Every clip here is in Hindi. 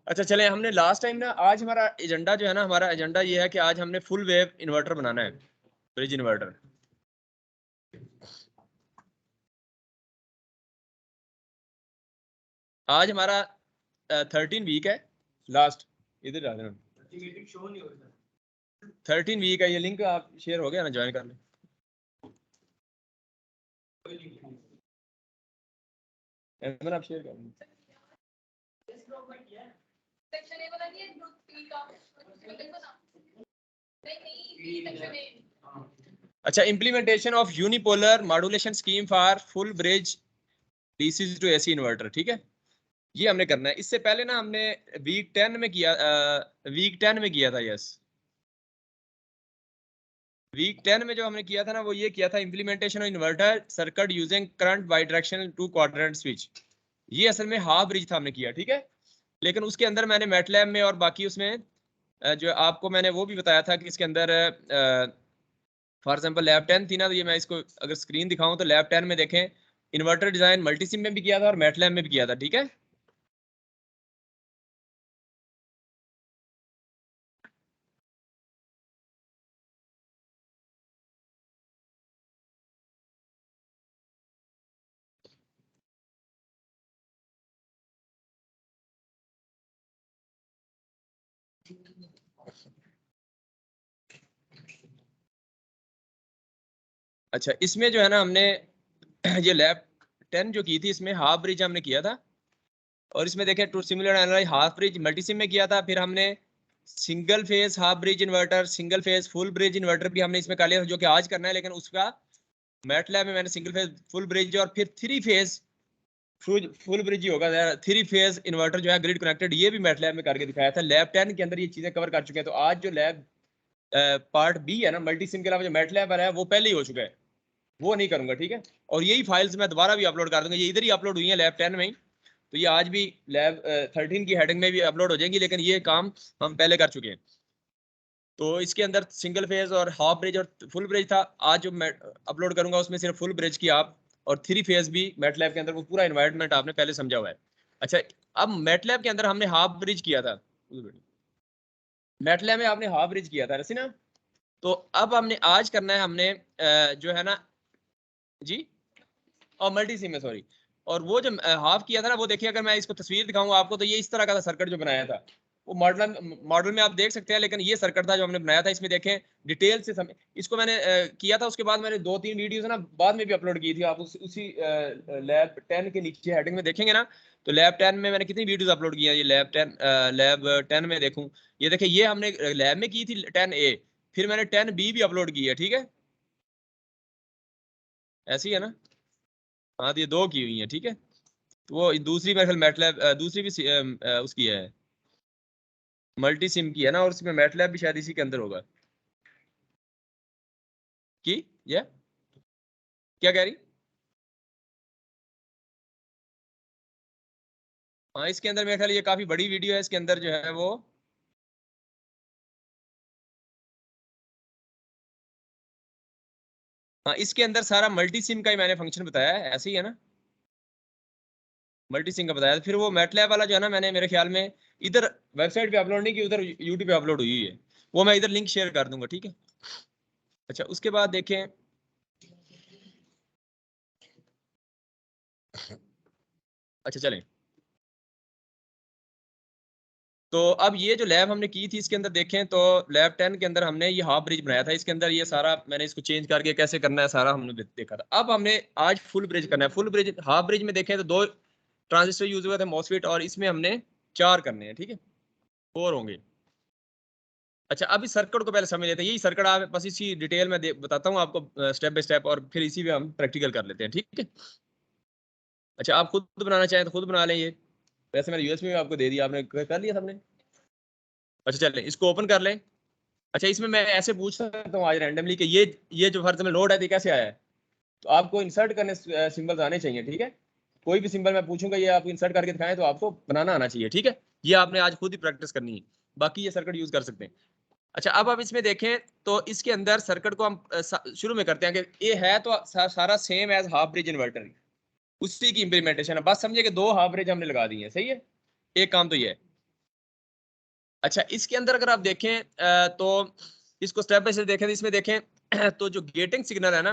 अच्छा चले, हमने लास्ट टाइम ना, आज हमारा एजेंडा जो है ना, हमारा एजेंडा ये है कि आज हमने फुल वेव इन्वर्टर बनाना है, ब्रिज इन्वर्टर। आज हमारा 13 वीक है लास्ट, इधर आ देना 13 वीक है। ये लिंक आप शेयर हो गया ना, ज्वाइन कर लें। आप शेयर कर लें। अच्छा, implementation of unipolar modulation scheme for full bridge DC to AC inverter, ठीक है, ये हमने करना है। इससे पहले ना हमने वीक 10 में किया, वीक 10 में किया था, यस वीक 10 में जो हमने किया था ना, वो ये किया था, implementation of inverter circuit using current bidirectional two quadrant switch. ये असल में हाफ ब्रिज था हमने किया, ठीक है। लेकिन उसके अंदर मैंने मैटलैब में और बाकी उसमें जो आपको मैंने वो भी बताया था कि इसके अंदर फॉर एग्जांपल लैब 10 थी ना, तो ये मैं इसको अगर स्क्रीन दिखाऊं तो लैब 10 में देखें, इन्वर्टर डिजाइन मल्टीसिम में भी किया था और मैटलैब में भी किया था, ठीक है। अच्छा, इसमें जो है ना हमने ये लैब 10 जो की थी, इसमें हाफ ब्रिज हमने किया था, और इसमें देखें to simulate analyze half bridge Multisim में किया था। फिर हमने single phase half bridge inverter, single phase full bridge inverter भी हमने इसमें कर लिया था, जो कि आज करना है, लेकिन उसका मैटलैब में मैंने सिंगल फेज फुल ब्रिज और फिर थ्री फेज फुल ब्रिज ही होगा, थ्री फेज इन्वर्टर जो है ग्रिड कनेक्टेड, ये भी मैटलैब में करके दिखाया था। लैब 10 के अंदर ये चीजें कवर कर चुके हैं। तो आज जो लैब पार्ट बी है ना, मल्टी सिम के अलावा जो मैटलैब है वो पहले ही हो चुका है, वो नहीं करूंगा, ठीक है। और यही फाइल्स मैं दोबारा भी अपलोड कर दूंगा, ये इधर ही अपलोड हुई है लैब 10 में ही, तो ये आज भी लैब 13 की हेडिंग में भी अपलोड हो जाएंगी, लेकिन ये काम हम पहले कर चुके हैं। तो इसके अंदर सिंगल फेज और हाफ ब्रिज और फुल ब्रिज था। आज जो मैं अपलोड करूंगा उसमें सिर्फ फुल ब्रिज की आप, और थ्री फेज भी मैटलैब के अंदर, वो पूरा एनवायरनमेंट आपने पहले समझा हुआ है। अच्छा, अब मैटलैब के अंदर हमने हाफ ब्रिज किया था, मैटलैब में आपने हाफ ब्रिज किया था ऐसे ना। तो अब हमने आज करना है, हमने जो है ना जी, और मल्टी सिम में, सॉरी। और वो जो हाफ किया था ना, वो देखिए, अगर मैं इसको तस्वीर दिखाऊंगा आपको, तो ये इस तरह का था सर्किट जो बनाया था। वो मॉडल में आप देख सकते हैं, लेकिन ये सर्किट था जो हमने बनाया था। इसमें देखें डिटेल से इसको मैंने किया था। उसके बाद मैंने 2-3 वीडियोस ना बाद में भी अपलोड की थी, आप उसी लैब 10 के नीचे हेडिंग में देखेंगे ना, तो लैब 10 में मैंने कितनी वीडियोस अपलोड की है, ये लैब 10 में देखूं, ये देखिए, ये हमने लैब में की थी 10A, फिर मैंने 10B भी अपलोड की है, ठीक है, ऐसी है ना। हाँ, तो ये दो की हुई है, ठीक है। तो वो दूसरी मेरे ख्याल मैटलैब, दूसरी भी उसकी है, मल्टी सिम की है ना, और उसमें मैटलैब भी शायद इसी के अंदर होगा कि, ये क्या कह रही। हाँ, इसके अंदर मेरे ख्याल ये काफी बड़ी वीडियो है, इसके अंदर जो है वो, हाँ, इसके अंदर सारा मल्टी सिम का ही मैंने फंक्शन बताया है, ऐसे ही है ना, मल्टी सिम का बताया। फिर वो मैटलैब वाला जो है ना, मैंने मेरे ख्याल में इधर वेबसाइट पे अपलोड नहीं की, उधर यूट्यूब पे अपलोड हुई है, वो मैं इधर लिंक शेयर कर दूंगा, ठीक है। अच्छा, उसके बाद देखें, अच्छा चलें, तो अब ये जो लैब हमने की थी, इसके अंदर देखें तो लैब 10 के अंदर हमने ये हाफ ब्रिज बनाया था। इसके अंदर ये सारा मैंने इसको चेंज करके कैसे करना है सारा हमने देखा था। अब हमने आज फुल ब्रिज करना है। फुल ब्रिज, हाफ ब्रिज में देखें तो दो ट्रांजिस्टर यूज हुए थे, मॉसफेट, और इसमें हमने चार करने हैं, ठीक है, फोर होंगे। अच्छा, अब इस सर्किट को पहले समझ लेते हैं। यही सर्किट आप बस इसी डिटेल में बताता हूँ आपको स्टेप बाय स्टेप, और फिर इसी पे हम प्रैक्टिकल कर लेते हैं, ठीक है। अच्छा, आप खुद बनाना चाहें तो खुद बना लें ये, वैसे मैंने यूएसबी में आपको दे दिया, आपने कर लिया सबने। अच्छा चलें, इसको ओपन कर लें। अच्छा, इसमें मैं ऐसे पूछ सकता हूँ आज रैंडमली कि ये जो फर्ज में लोड है, ये कैसे आया है। तो आपको इंसर्ट करने सिंबल्स आने चाहिए, ठीक है। कोई भी सिंबल मैं पूछूंगा, ये आप इंसर्ट करके दिखाएं, तो आपको बनाना आना चाहिए, ठीक है। ये आपने आज खुद ही प्रैक्टिस करनी है, बाकी ये सर्किट यूज कर सकते हैं। अच्छा, अब आप इसमें देखें तो इसके अंदर सर्किट को हम शुरू में करते हैं कि ये है तो सारा same as half bridge inverter, उसी की इंप्लीमेंटेशन है। बस समझिए कि दो हाफ ब्रिज हमने लगा दी है, सही है। एक काम तो ये है। अच्छा, इसके अंदर अगर आप देखें तो इसको स्टेप बाय स्टेप देखें तो इसमें देखें तो जो गेटिंग सिग्नल है ना,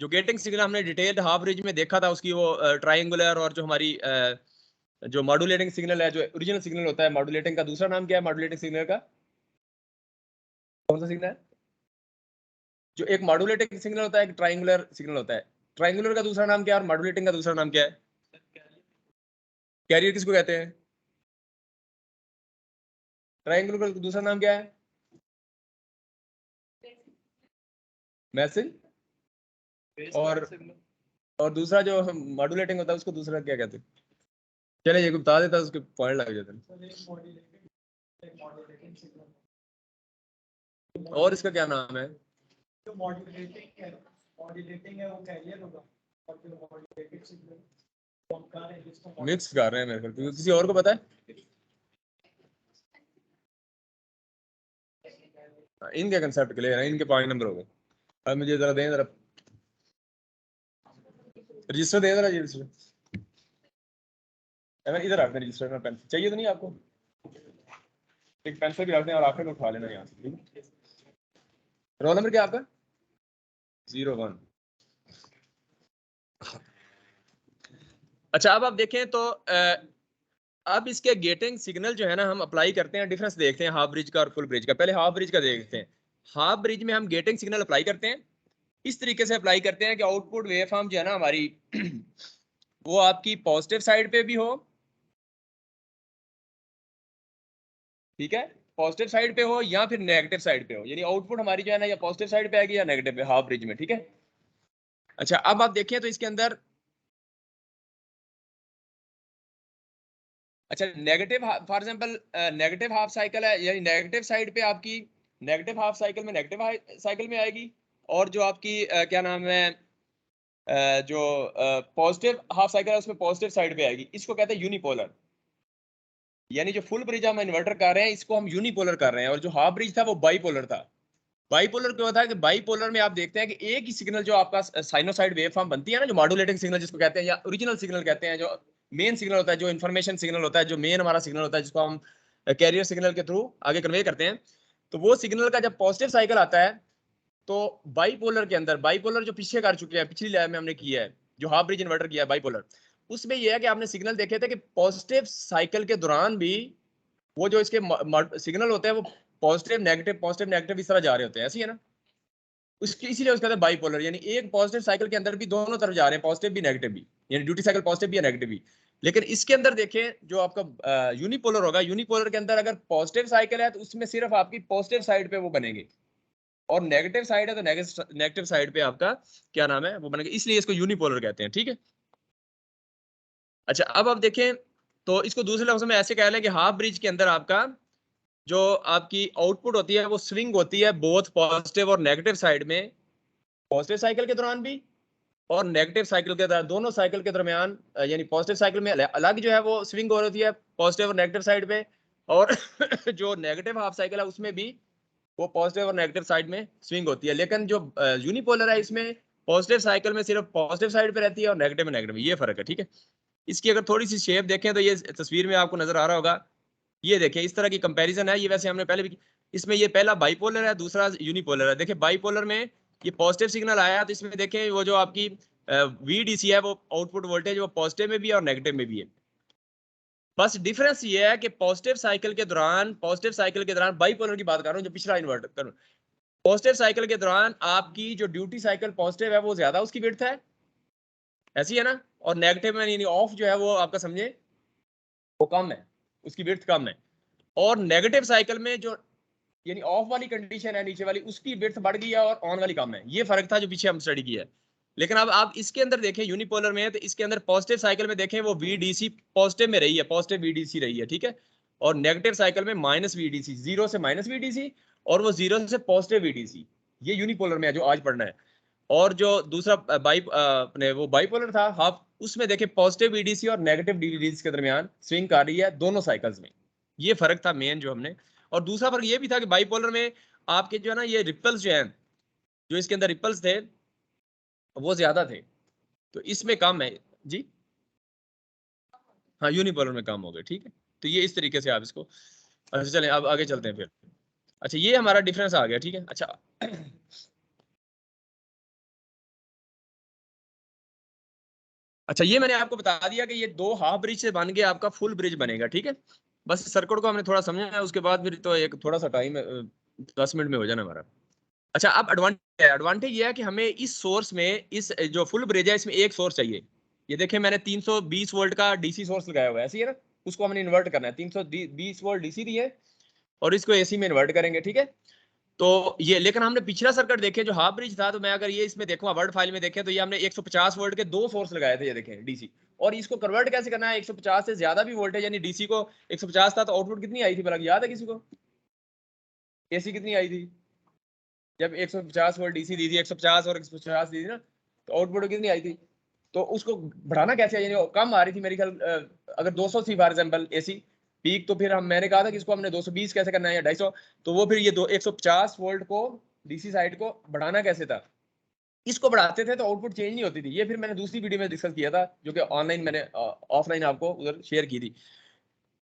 जो गेटिंग सिग्नल हमने डिटेल्ड हाफ ब्रिज में देखा था, उसकी वो ट्रायंगुलर और जो हमारी जो मॉड्यूलेटिंग सिग्नल है, जो ओरिजिनल सिग्नल होता है मॉड्यूलेटिंग का, दूसरा नाम क्या है मॉड्यूलेटिंग सिग्नल का? कौन सा सिग्नल है? जो एक मॉड्यूलेटिंग सिग्नल होता है, एक ट्रायंगुलर सिग्नल होता है। ट्रायंगुलर का दूसरा नाम क्या है और मॉड्यूलेटिंग का दूसरा नाम क्या है? कैरियर किसको कहते हैं? ट्रायंगुलर का दूसरा नाम क्या है? मैसेज। और दूसरा जो मॉड्यूलेटिंग होता है उसको दूसरा क्या कहते हैं? चले ये बता देता है, उसके पॉइंट लग जाते हैं। और इसका क्या नाम है? जो मॉड्यूलेटिंग है वो कैरियर होगा, और जो मॉड्यूलेटेड सिग्नल मिक्स कर रहे हैं मेरे को, किसी और को पता है? इनके कंसेप्ट क्लियर है, इनके पॉइंट नंबर हो गए। अब मुझे जरा दें, जरा रजिस्टर दे, जरा रजिस्टर इधर रख दें। रजिस्टर में पेंसिल चाहिए तो नहीं आपको? एक पेंसिल भी रख दें और आखिर में उठा लेना यहाँ से, ठीक है? रोल नंबर क्या आपका? 01। अच्छा, अब आप देखें तो अब इसके गेटिंग सिग्नल जो है ना, हम अप्लाई करते हैं, डिफरेंस देखते हैं हाफ ब्रिज का और फुल ब्रिज का। पहले हाफ ब्रिज का देखते हैं। हाफ ब्रिज में हम गेटिंग सिग्नल अप्लाई करते हैं, इस तरीके से अप्लाई करते हैं कि आउटपुट वेव फॉर्म जो है ना हमारी वो आपकी पॉजिटिव साइड पे भी हो, ठीक है, पॉजिटिव साइड पे हो या फिर नेगेटिव साइड पे हो, यानी आउटपुट हमारी जो है ना या पॉजिटिव साइड पे आएगी या नेगेटिव पे, हाफ ब्रिज में, ठीक है। अच्छा, अब आप देखें तो इसके अंदर, अच्छा negative for example negative half cycle है, यानी नेगेटिव साइड पे आपकी नेगेटिव हाफ साइकिल में नेगेटिव साइकिल में आएगी, और जो आपकी क्या नाम है जो पॉजिटिव हाफ साइकिल है उसमें पॉजिटिव साइड पे आएगी। इसको कहते हैं यूनिपोलर। यानी जो फुल ब्रिज हम इन्वर्टर कर रहे हैं इसको हम यूनिपोलर कर रहे हैं, और जो हाफ ब्रिज था वो बाईपोलर था। बाईपोलर क्यों था कि बाईपोलर में आप देखते हैं कि एक ही सिग्नल जो आपका साइनोसाइड वेव फॉर्म बनती है ना, जो मॉड्यूलेटिंग सिग्नल जिसको कहते हैं या ओरिजिनल सिग्नल कहते हैं, जो मेन सिग्नल होता है, जो इन्फॉर्मेशन सिग्नल होता है, जो मेन हमारा सिग्नल होता है जिसको हम कैरियर सिग्नल के थ्रू आगे कन्वे करते हैं, तो वो सिग्नल का जब पॉजिटिव साइकिल आता है तो बाईपोलर के अंदर, बाईपोलर जो पीछे कर चुके हैं, पिछली लैब में हमने किया है, जो हाफ ब्रिज इन्वर्टर किया है बाईपोलर, उसमें यह है कि आपने सिग्नल देखे थे कि पॉजिटिव साइकिल के दौरान भी वो जो इसके सिग्नल होते हैं वो पॉजिटिव नेगेटिव इस तरह जा रहे होते हैं, ऐसी है ना। उसकी इसीलिए उसका कहते हैं बाईपोलर, यानी एक पॉजिटिव साइकिल के अंदर भी दोनों तरफ जा रहे हैं, पॉजिटिव भी नेगेटिव भी, यानी ड्यूटी साइकिल पॉजिटिव भी है नेगेटिव भी। लेकिन इसके अंदर देखें जो आपका यूनिपोलर होगा, यूनिपोलर के अंदर अगर पॉजिटिव साइकिल है तो उसमें सिर्फ आपकी पॉजिटिव साइड पे वो बनेंगे, और नेगेटिव साइड है तो नेगेटिव साइड पे आपका क्या नाम है वो बनेगा, इसलिए इसको यूनिपोलर कहते हैं, ठीक है। अच्छा, अब आप देखें तो इसको दूसरे लफ्जों में ऐसे कह लें कि हाफ ब्रिज के अंदर आपका जो आपकी आउटपुट होती है वो स्विंग होती है बोथ पॉजिटिव और नेगेटिव साइड में, पॉजिटिव साइकिल के दौरान भी और नेगेटिव साइकिल के दौरान, दोनों साइकिल के दरमियान, यानी पॉजिटिव साइकिल में अलग जो है वो स्विंग हो रही है पॉजिटिव और नेगेटिव साइड पे, और जो नेगेटिव हाफ साइकिल है उसमें भी वो पॉजिटिव और नेगेटिव साइड में स्विंग होती है। लेकिन जो यूनिपोलर है इसमें पॉजिटिव साइकिल में सिर्फ पॉजिटिव साइड पे रहती है और नेगेटिव में नेगेटिव, ये फर्क है, ठीक है। इसकी अगर थोड़ी सी शेप देखें तो ये तस्वीर में आपको नजर आ रहा होगा, ये देखिए इस तरह की कंपैरिजन है, ये वैसे हमने पहले भी, इसमें ये पहला बाइपोलर है, दूसरा यूनिपोलर है। देखिए बाइपोलर में ये पॉजिटिव सिग्नल आया तो इसमें देखें वो जो आपकी वीडीसी है वो आउटपुट वोल्टेज वो पॉजिटिव में भी है और नेगेटिव में भी है। बस डिफरेंस ये है कि पॉजिटिव साइकिल के दौरान बाइपोलर की बात कर रहा हूँ, जो पिछला इन्वर्टर कर, पॉजिटिव साइकिल के दौरान आपकी जो ड्यूटी साइकिल पॉजिटिव है वो ज्यादा उसकी विड्थ है, ऐसी है ना, और नेगेटिव में यानी ऑफ जो है वो आपका समझे वो कम है, उसकी विड्थ कम है। और नेगेटिव साइकिल में जो यानी ऑफ वाली कंडीशन है नीचे वाली, उसकी विड्थ बढ़ गई है और ऑन वाली कम है, ये फर्क था जो पीछे हम स्टडी किया है। लेकिन अब आप इसके अंदर देखें यूनिपोलर में, तो इसके अंदर पॉजिटिव साइकिल में देखें वो वीडीसी पॉजिटिव में रही है, पॉजिटिव वीडीसी रही है, ठीक है, और नेगेटिव साइकिल में माइनस वीडीसी, जीरो से माइनस वीडीसी और वो जीरो से पॉजिटिव वीडीसी, ये यूनिपोलर में है जो आज पढ़ना है। और जो दूसरा अपने वो बाइपोलर था हाफ, उसमें देखें पॉजिटिव वीडीसी और नेगेटिव वीडीसी के दरमियान स्विंग आ रही है दोनों साइकिल्स में, ये फर्क था मेन जो हमने। और दूसरा फर्क ये भी था कि बाइपोलर में आपके जो है ना ये रिपल्स जो हैं, जो इसके अंदर रिपल्स थे वो ज्यादा थे, तो इसमें कम है जी। हाँ यूनिपोलर में कम हो गए, ठीक है, तो ये इस तरीके से आप इसको, अच्छा चलें अब आगे चलते हैं फिर। अच्छा ये हमारा डिफरेंस आ गया, ठीक है। अच्छा अच्छा ये मैंने आपको बता दिया कि ये 2 हाफ ब्रिज से बन के आपका फुल ब्रिज बनेगा, ठीक है। बस सर्किट को हमने थोड़ा समझा है, उसके बाद फिर तो एक थोड़ा सा टाइम 10 मिनट में हो जाना हमारा। अच्छा अब एडवांटेज ये है कि हमें इस सोर्स में, इस जो फुल ब्रिज है इसमें एक सोर्स चाहिए। ये देखें मैंने 320 वोल्ट का डीसी सोर्स लगाया हुआ है, ऐसे ही है ना। उसको हमने इन्वर्ट करना है, 320 वोल्ट डीसी दिए और इसको एसी में इन्वर्ट करेंगे, ठीक है। तो ये, लेकिन हमने पिछला सर्किट देखे जो हाफ ब्रिज था, तो मैं अगर ये इसमें देखूंगा वर्ड फाइल में देखें तो ये हमने 150 वोल्ट के 2 सोर्स लगाए थे, ये देखें डीसी। और इसको कन्वर्ट कैसे करना है, 150 से ज्यादा भी वोल्टेज, यानी डीसी को 150 था तो आउटपुट कितनी आई थी भला, याद है किसी को? एसी कितनी आई थी जब 150 वोल्ट डीसी दी थी, 150 और 150 दी थी ना, तो आउटपुट कितनी आई थी? तो उसको बढ़ाना कैसे है, यानी कम आ रही थी मेरी ख्याल, अगर 200 थी फॉर एग्जांपल एसी पीक, तो फिर हम, मैंने कहा था कि इसको हमने 220 कैसे करना है या 250, तो वो फिर ये 150 वोल्ट को डीसी साइड को बढ़ाना कैसे था, इसको बढ़ाते थे तो आउटपुट चेंज नहीं होती थी। ये फिर मैंने दूसरी वीडियो में डिस्कस किया था, जो कि ऑनलाइन मैंने ऑफलाइन आपको उधर शेयर की थी।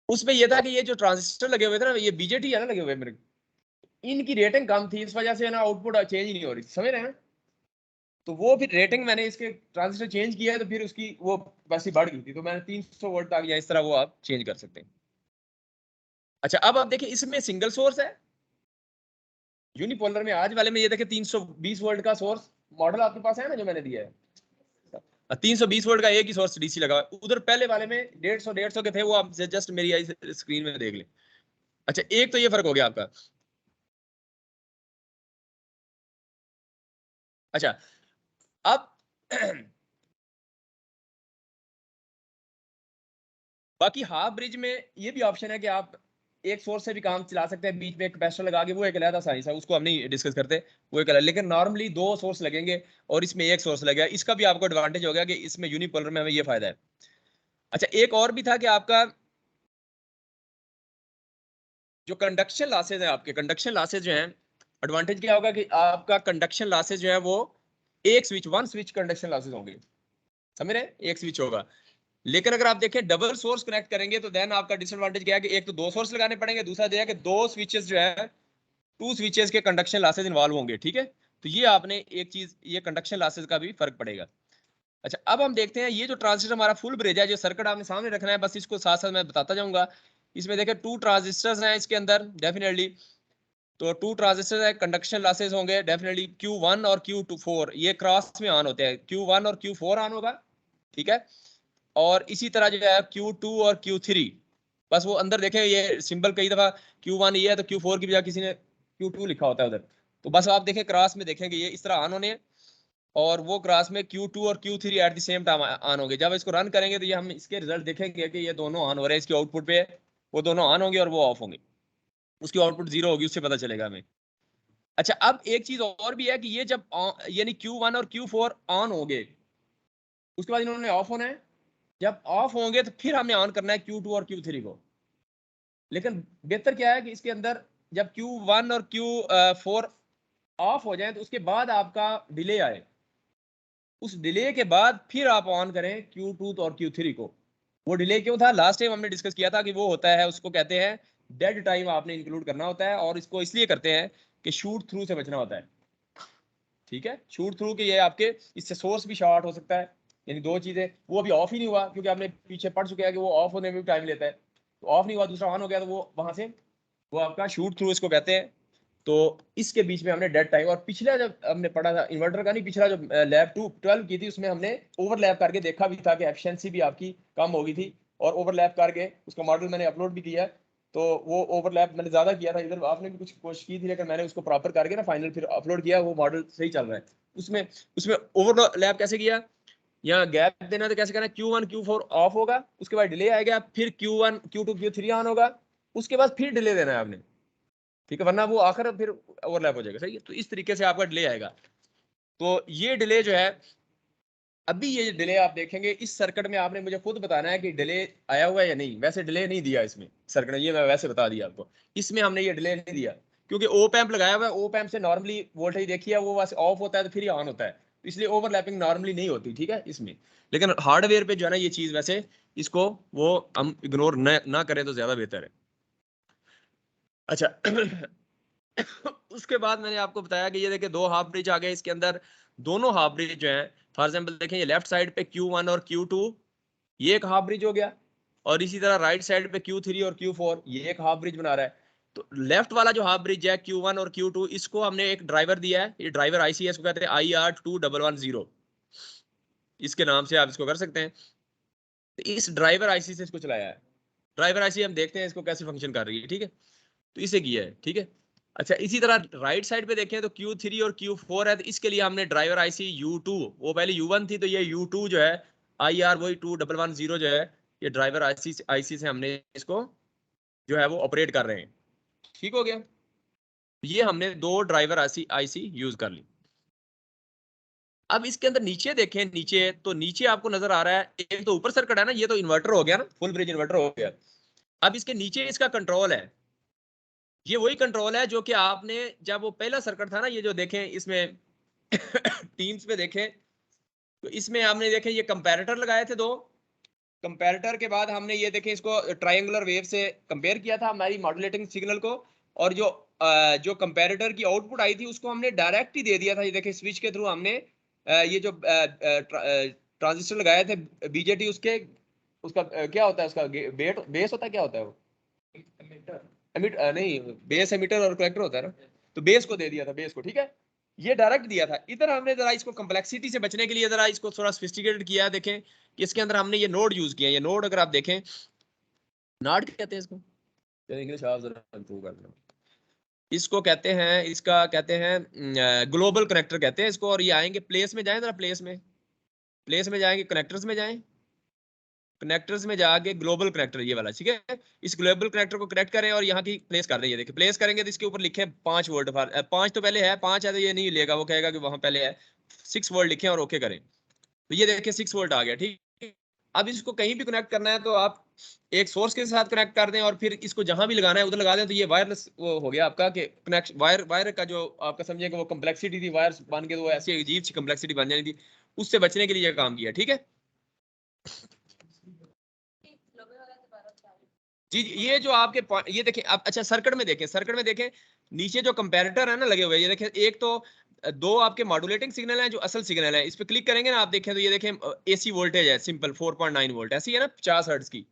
उसमें यह था कि ये जो ट्रांजिस्टर लगे हुए थे ना, ये बीजेटी है ना लगे हुए मेरे, इनकी रेटिंग कम थी, इस वजह से ना आउटपुट चेंज ही नहीं हो रही, समझ रहे हैं? तो वो फिर रेटिंग मैंने इसके ट्रांजिस्टर चेंज किया है, तो फिर उसकी वो वैसे बढ़ गई थी, तो मैंने 300 वोल्ट तक या इस तरह वो आप चेंज कर सकते हैं। अच्छा अब आप देखिए इसमें सिंगल सोर्स है, यूनिपोलर में आज वाले में ये देखिए 320 वोल्ट का सोर्स मॉडल आपके पास है ना जो मैंने दिया है, 320 वोल्ट का एक ही सोर्स डीसी लगा। उधर पहले वाले में 150 के थे, वो आप जस्ट मेरी आई स्क्रीन में देख लें। अच्छा एक तो ये फर्क हो गया आपका। अच्छा अब बाकी हाफ ब्रिज में ये भी ऑप्शन है कि आप एक सोर्स से भी काम चला सकते हैं, बीच में एक कैपेसिटर लगा के, वो एक अलग साइंस है, उसको हम नहीं डिस्कस करते, वो एक अलग, लेकिन नॉर्मली 2 सोर्स लगेंगे और इसमें एक सोर्स लगेगा। इसका भी आपको एडवांटेज हो गया कि इसमें यूनिपोलर में हमें ये फायदा है। अच्छा एक और भी था कि आपका जो कंडक्शन लॉसेज है, आपके कंडक्शन लॉसेज जो हैं, एडवांटेज क्या होगा कि आपका कंडक्शन लॉसेज जो है वो एक switch, one switch conduction losses होंगे, समझ रहे हैं, एक स्विच होगा। लेकिन अगर आप देखें डबल सोर्स कनेक्ट करेंगे तो देन आपका डिसएडवांटेज क्या है कि एक तो 2 सोर्स लगाने पड़ेंगे, दूसरा यह है कि 2 स्विचेस जो है, 2 स्विचेस के कंडक्शन लॉसेज इन्वॉल्व होंगे, ठीक है। तो ये आपने एक चीज, ये कंडक्शन लॉसेज का भी फर्क पड़ेगा। अच्छा अब हम देखते हैं ये जो ट्रांजिस्टर हमारा फुल ब्रिज है, जो सर्किट आपने सामने रखना है, बस इसको साथ साथ मैं बताता जाऊंगा। इसमें देखिए 2 ट्रांजिस्टर्स हैं इसके अंदर डेफिनेटली, तो 2 ट्रांजिस्टर है, कंडक्शन लॉसेज होंगे डेफिनेटली Q1 और Q4, ये क्रॉस में ऑन होते हैं, Q1 और Q4 ऑन होगा, ठीक है। और इसी तरह जो है Q2 और Q3, बस वो अंदर देखें ये सिंबल कई दफा Q1 ये है तो Q4 की बजाय किसी ने Q2 लिखा होता है उधर, तो बस आप देखें क्रॉस में देखेंगे ये इस तरह ऑन होने हैं, और वो क्रॉस में Q2 और Q3 at the same time on होंगे। जब इसको रन करेंगे तो ये हम इसके रिजल्ट देखेंगे कि ये दोनों ऑन हो रहे हैं, इसके आउटपुट पे वो दोनों ऑन होंगे और वो ऑफ होंगे, उसकी आउटपुट 0 होगी, उससे पता चलेगा हमें। अच्छा अब एक चीज और भी है कि ये जब यानी Q1 और Q4 ऑन होंगे, उसके बाद इन्होंने ऑफ होना है, जब ऑफ होंगे तो फिर हमने ऑन करना है Q2 और Q3 को। लेकिन बेहतर क्या है कि इसके अंदर जब Q1 और Q4 ऑफ हो जाए तो उसके बाद आपका डिले आए, उस डिले के बाद फिर आप ऑन करें Q2 और Q3 को। वो डिले क्यों था, लास्ट टाइम हमने डिस्कस किया था कि वो होता है, उसको कहते हैं डेड टाइम, आपने इंक्लूड करना होता है, और इसको इसलिए करते हैं कि शूट थ्रू से बचना होता है, ठीक है। शूट थ्रू के ये आपके, इससे सोर्स भी शॉर्ट हो सकता है, यानी 2 चीजें। वो अभी ऑफ ही नहीं हुआ क्योंकि आपने पीछे पढ़ चुके हैं कि वो ऑफ होने में भी टाइम लेता है, तो ऑफ नहीं हुआ, दूसरा ऑन हो गया, तो वो वहां से वो आपका शूट थ्रू इसको कहते हैं। तो इसके बीच में हमने डेड टाइम, और पिछला जब हमने पढ़ा था इन्वर्टर का नहीं, पिछला जो लैब 12 की थी उसमें हमने ओवरलैप करके देखा भी था कि एफिशिएंसी भी आपकी कम हो गई थी, और ओवरलैप करके उसका मॉडल मैंने अपलोड भी किया है। तो वो ओवरलैप मैंने ज्यादा किया था, इधर आपने भी कुछ कोशिश की थी, लेकिन मैंने उसको प्रॉपर करके ना फाइनल फिर अपलोड किया, वो मॉडल सही चल रहा है। उसमें उसमें ओवरलैप कैसे किया, यहाँ गैप देना तो कैसे करना, Q1 Q4 ऑफ होगा, उसके बाद डिले आएगा, फिर Q1 Q2 Q3 ऑन होगा, उसके बाद फिर डिले देना है आपने, ठीक है, वरना वो आखिर फिर ओवरलैप हो जाएगा, सही है। तो इस तरीके से आपका डिले आएगा। तो ये डिले जो है, अभी ये डिले आप देखेंगे इस सर्किट में, आपने मुझे खुद बताना है कि डिले आया हुआ है या नहीं। वैसे डिले नहीं दिया इसमें सर्किट, ये मैं वैसे बता दिया आपको, इसमें हमने ये डिले नहीं दिया क्योंकि ओप एम्प लगाया हुआ है। ओप एम्प से नॉर्मली वोल्टेज देखिए वो वैसे ऑफ होता है तो फिर ही ऑन होता है, इसलिए ओवरलैपिंग नॉर्मली नहीं होती, ठीक है इसमें। लेकिन हार्डवेयर पे जो है ना ये चीज वैसे इसको वो हम इग्नोर ना करें तो ज्यादा बेहतर है। अच्छा उसके बाद मैंने आपको बताया कि ये देखिए दो हाफ ब्रिज आ गए इसके अंदर। दोनों हाफ ब्रिज जो है फॉर एग्जाम्पल देखें, ये लेफ्ट साइड पे Q1 और Q2 ये एक हाफ ब्रिज हो गया, और इसी तरह राइट साइड पे Q3 और Q4 ये एक हाफ ब्रिज बना रहा है। तो लेफ्ट वाला जो हाफ ब्रिज है Q1 और Q2, इसको हमने एक ड्राइवर दिया है, ये ड्राइवर आईसी है, इसको कहते हैं IR2110, इसके नाम से आप इसको कर सकते हैं। तो इस ड्राइवर आईसी से इसको चलाया है। ड्राइवर आईसी हम देखते हैं इसको कैसे फंक्शन कर रही है, ठीक है, तो इसे किया है, ठीक है। अच्छा इसी तरह राइट साइड पे देखें तो Q3 और Q4 है, तो इसके लिए हमने ड्राइवर आईसी U2, वो पहले U1 थी, तो ये U2 जो है IR वही 2110 जो है, ये ड्राइवर आईसी से हमने इसको जो है वो ऑपरेट कर रहे हैं। ठीक हो गया, ये हमने दो ड्राइवर आईसी आईसी यूज कर ली। अब इसके अंदर नीचे देखें, नीचे तो नीचे आपको नजर आ रहा है, एक तो ऊपर सर्किट है ना, ये तो इन्वर्टर हो गया ना, फुल ब्रिज इन्वर्टर हो गया। अब इसके नीचे इसका कंट्रोल है, ये वही कंट्रोल है जो कि आपने जब वो पहला सर्किट था ना, ये जो देखें इसमें टीम्स पे देखें तो इसमें आपने देखें ये कंपैरेटर लगाए थे दो। कंपैरेटर के बाद हमने ये देखें इसको ट्रायंगुलर वेव से कंपेयर किया था हमारी मॉड्यूलेटिंग सिग्नल को, और जो कंपैरेटर की आउटपुट आई थी उसको हमने डायरेक्ट ही दे दिया था। ये देखें स्विच के थ्रू हमने ये जो ट्रांजिस्टर लगाए थे बीजेटी, उसके उसका क्या होता है, उसका बेस होता है, क्या होता है वो, नहीं बेस एमिटर और कलेक्टर होता है ना, तो बेस को दे दिया था, बेस को, ठीक है, ये डायरेक्ट दिया था। इधर हमने जरा इसको कम्प्लेक्सिटी से बचने के लिए जरा इसको थोड़ा सोफिस्टिकेटेड किया है। देखें कि इसके अंदर हमने ये नोड यूज किया है, ये नोड अगर आप देखें, नाड कहते हैं इसको, इंग्लिश आप जरा इम्प्रूव कर लो, इसको कहते हैं, इसका कहते हैं ग्लोबल कनेक्टर कहते हैं इसको। और ये आएंगे प्लेस में, जाएं जरा प्लेस में, प्लेस में जाएंगे, कनेक्टर्स में जाएं, कनेक्टर्स में जाके ग्लोबल कनेक्टर ये वाला, ठीक है, इस ग्लोबल कनेक्टर को कनेक्ट करें और यहाँ की प्लेस कर दें। ये देखिए प्लेस करेंगे तो इसके ऊपर लिखे 5 वोल्ट, 5 तो पहले है, 5 है तो ये नहीं लेगा, वो कहेगा कि वहां पहले है, 6 वोल्ट लिखे और ओके करें, तो ये देखिए 6 वोल्ट आ गया, ठीक है। अब इसको कहीं भी कनेक्ट करना है तो आप एक सोर्स के साथ कनेक्ट कर दें और फिर इसको जहां भी लगाना है उधर लगा दें, तो ये वायरलेस वो हो गया आपका कि कनेक्शन, वायर का जो आपका समझिए कि वो कम्प्लेक्सिटी थी, वायर बन के तो वो ऐसी अजीब सी कम्प्लेक्सिटी बन जानी थी, उससे बचने के लिए ये काम किया, ठीक है जी। ये जो आपके ये देखें अब, अच्छा सर्किट में देखें, सर्किट में देखें नीचे जो कंपैरेटर है ना लगे हुए, ये देखें एक तो दो आपके मॉड्यूलेटिंग सिग्नल है जो असल सिग्नल है, इस पे क्लिक करेंगे ना आप देखें तो ये देखें एसी वोल्टेज है सिंपल 4.9 वोल्ट ऐसी है ना 50 हर्ट्ज की,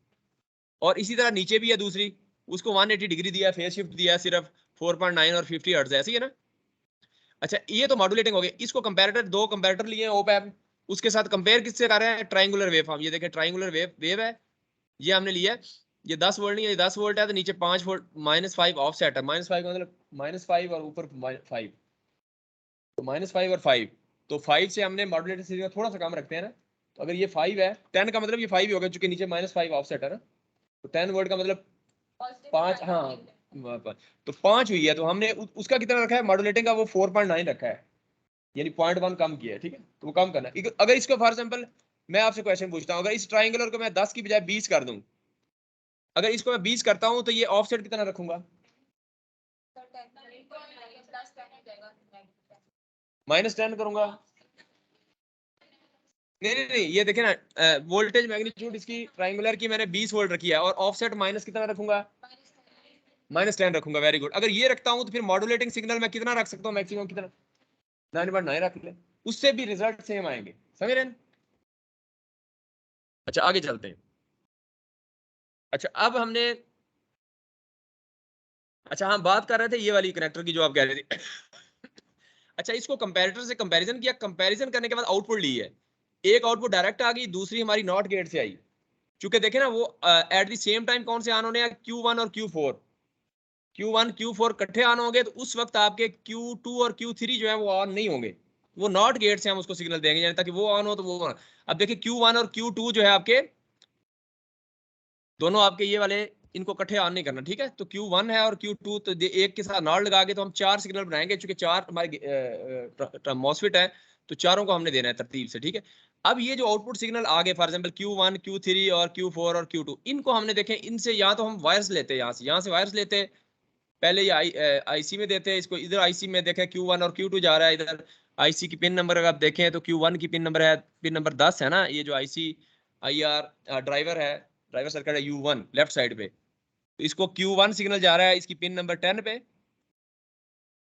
और इसी तरह नीचे भी है दूसरी, उसको 180 डिग्री दिया, फेज शिफ्ट दिया है सिर्फ 4.9 और 50 हर्ट्ज ऐसी है ना। अच्छा ये तो मॉड्यूलेटिंग हो गया, इसको कंपैरेटर, दो कंपैरेटर लिए ओप एम्प, उसके साथ कंपेयर किससे कर रहे हैं, ट्रायंगुलर वेव फॉर्म, ये देखें ट्रायंगुलर वेव है, ये हमने लिया, ये 10 वोल्ट नहीं है, ये 10 वोल्ट है, तो नीचे 5 वोल्ट -5 ऑफसेट है, -5 का मतलब -5 और ऊपर 5, तो -5 और 5, तो 5 से हमने मॉड्यूलेटर सीरीज थोड़ा सा कम रखते हैं ना, तो अगर ये 5 है, 10 का मतलब ये 5 ही होगा क्योंकि नीचे -5 ऑफसेट है ना, तो 10 वोल्ट का मतलब 5, हाँ तो 5 हुई है, तो हमने उसका कितना रखा है मॉड्यूलेटिंग का, वो 4.9 रखा है, यानी 0.1 कम किया है, ठीक है, तो वो कम करना है। अगर इसको फॉर एग्जाम्पल मैं आपसे क्वेश्चन पूछता हूँ, अगर इस ट्राइंगुलर को मैं 10 की बजाय 20 कर दूं, अगर इसको मैं 20 करता हूं तो ये ऑफसेट कितना रखूंगा, -10 करूंगा, नहीं ये देखे ना, वोल्टेज मैग्नीट्यूड इसकी ट्राइंगुलर की मैंने 20 वोल्ट रखी है, और ऑफसेट माइनस कितना रखूंगा, -10 रखूंगा, वेरी गुड। अगर ये रखता हूं तो फिर मॉड्यूलेटिंग सिग्नल मैं कितना रख सकता हूँ, मैक्सिमम कितना, 9/9 रख ले, उससे भी रिजल्ट सेम आएंगे, समझ रहे हैं। अच्छा आगे चलते हैं। अच्छा अब हमने, अच्छा हम बात कर रहे थे ये वाली कनेक्टर की जो आप कह रहे थे अच्छा इसको कंपैरेटर से कंपैरिजन किया, कंपैरिजन करने के बाद आउटपुट ली है, एक आउटपुट डायरेक्ट आ गई, दूसरी हमारी नॉट गेट से आई, क्योंकि देखे ना वो एट द सेम टाइम कौन से ऑन होने हैं, Q1 और Q4, Q1 Q4 इकट्ठे ऑन होंगे, तो उस वक्त आपके Q2 और Q3 जो है वो ऑन नहीं होंगे, वो नॉट गेट से हम उसको सिग्नल देंगे, यानी ताकि वो ऑन हो तो वो on। अब देखिए Q1 और Q2 जो है आपके दोनों आपके ये वाले, इनको इकट्ठे ऑन नहीं करना, ठीक है, तो Q1 है और Q2, तो एक के साथ नॉट लगा के तो हम 4 सिग्नल बनाएंगे, चूंकि 4 हमारे मॉसफेट है, तो चारों को हमने देना है तरतीब से, ठीक है। अब ये जो आउटपुट सिग्नल आ गए फॉर एग्जाम्पल Q1 Q3 और Q4 और Q2, इनको हमने देखें, इनसे या तो हम वायर्स लेते हैं, यहाँ से वायर्स लेते, पहले ये आईसी में देते हैं इसको, इधर आईसी में देखें Q1 और Q2 जा रहा है इधर, आईसी की पिन नंबर अगर आप देखें तो Q1 की पिन नंबर है, पिन नंबर 10 है ना, ये जो आईसी IR ड्राइवर है, ड्राइवर सर्किट है U1 लेफ्ट साइड पे, तो इसको Q1 सिग्नल जा रहा है इसकी पिन नंबर 10 पे,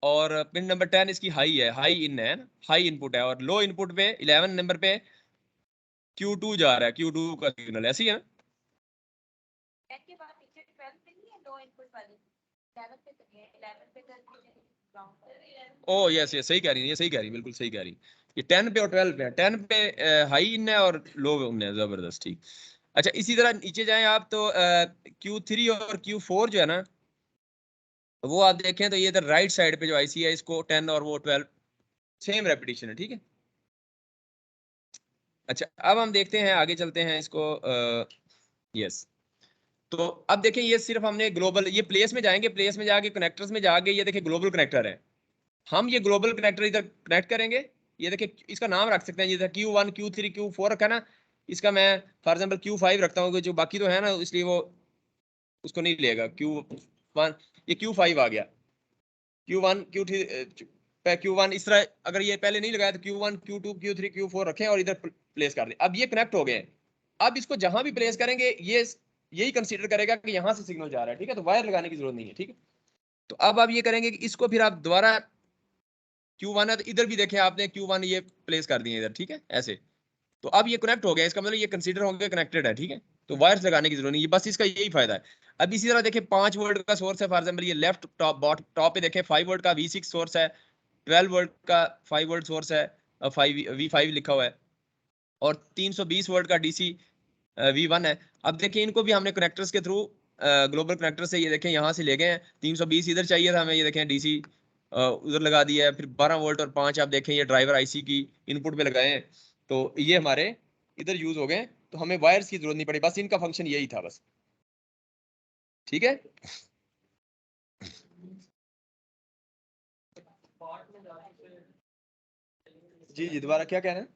और पिन नंबर 10 इसकी हाई है, हाई इन है ना, हाई इनपुट है, और लो इनपुट पे 11 नंबर पे Q2 जा रहा है, Q2 का सिग्नल ऐसी है ना। के बाद पीछे 12 पे नहीं है लो इनपुट वाली, 11 पे तो है, 11 पे कर दीजिए ग्राउंड। ओ यस यस, सही कह रही है, ये सही कह रही है, बिल्कुल सही कह रही है। ये 10 पे और 12 पे है, 10 पे हाई इन है और लो इन है, जबरदस्त, ठीक। अच्छा इसी तरह नीचे जाएं आप तो Q3 और Q4 जो है ना, वो आप देखें तो ये इधर राइट साइड पे जो आईसी है इसको 10 और वो 12 सेम रेपिटेशन है, ठीक है। अच्छा अब हम देखते हैं, आगे चलते हैं इसको, यस। तो अब देखें ये सिर्फ हमने ग्लोबल, ये प्लेस में जाएंगे, प्लेस में जाके कनेक्टर्स में जाके ये देखिए ग्लोबल कनेक्टर है, हम ये ग्लोबल कनेक्टर इधर कनेक्ट करेंगे। ये देखिए इसका नाम रख सकते हैं, जैसे Q1 Q3 Q4 रखा ना, इसका मैं फॉर एग्जाम्पल Q5 रखता हूँ, जो बाकी तो है ना, इसलिए वो उसको नहीं लेगा Q1, ये Q5 आ गया, Q1 Q1 इस तरह, अगर ये पहले नहीं लगाया तो Q1 Q2 Q3 Q4 रखें और इधर प्लेस कर दें। अब ये कनेक्ट हो गए हैं, अब इसको जहां भी प्लेस करेंगे ये यही कंसीडर करेगा कि यहाँ से सिग्नल जा रहा है, ठीक है, तो वायर लगाने की जरूरत नहीं है, ठीक है। तो अब आप ये करेंगे कि इसको फिर आप दोबारा Q1 है तो इधर भी देखें आपने Q1 ये प्लेस कर दिए इधर, ठीक है, ऐसे। तो अब ये कनेक्ट हो गया, इसका मतलब ये कंसीडर होंगे कनेक्टेड है, ठीक है, तो वायर्स लगाने की जरूरत नहीं है, बस इसका यही फायदा है। अब इसी तरह देखिए 5 वोल्ट का सोर्स है, फॉर एग्जाम्पल ये लेफ्ट टॉप पे देखें 5 वोल्ट का V6 सोर्स है, 12 वोल्ट का 5 वोल्ट सोर्स है, 5 V5 लिखा हुआ है, और 320 वोल्ट का DC V1 है। अब देखिए इनको भी हमने कनेक्टर्स के थ्रू, ग्लोबल कनेक्टर से ये देखें यहाँ से ले गए हैं, 320 इधर चाहिए था हमें, ये देखें DC उधर लगा दिया है, फिर 12 वोल्ट और 5 आप देखें ये ड्राइवर आईसी की इनपुट पे लगाए हैं, तो ये हमारे इधर यूज हो गए, तो हमें वायर्स की जरूरत नहीं पड़ी, बस इनका फंक्शन यही था बस, ठीक है। जी जी दोबारा क्या कह रहे हैं?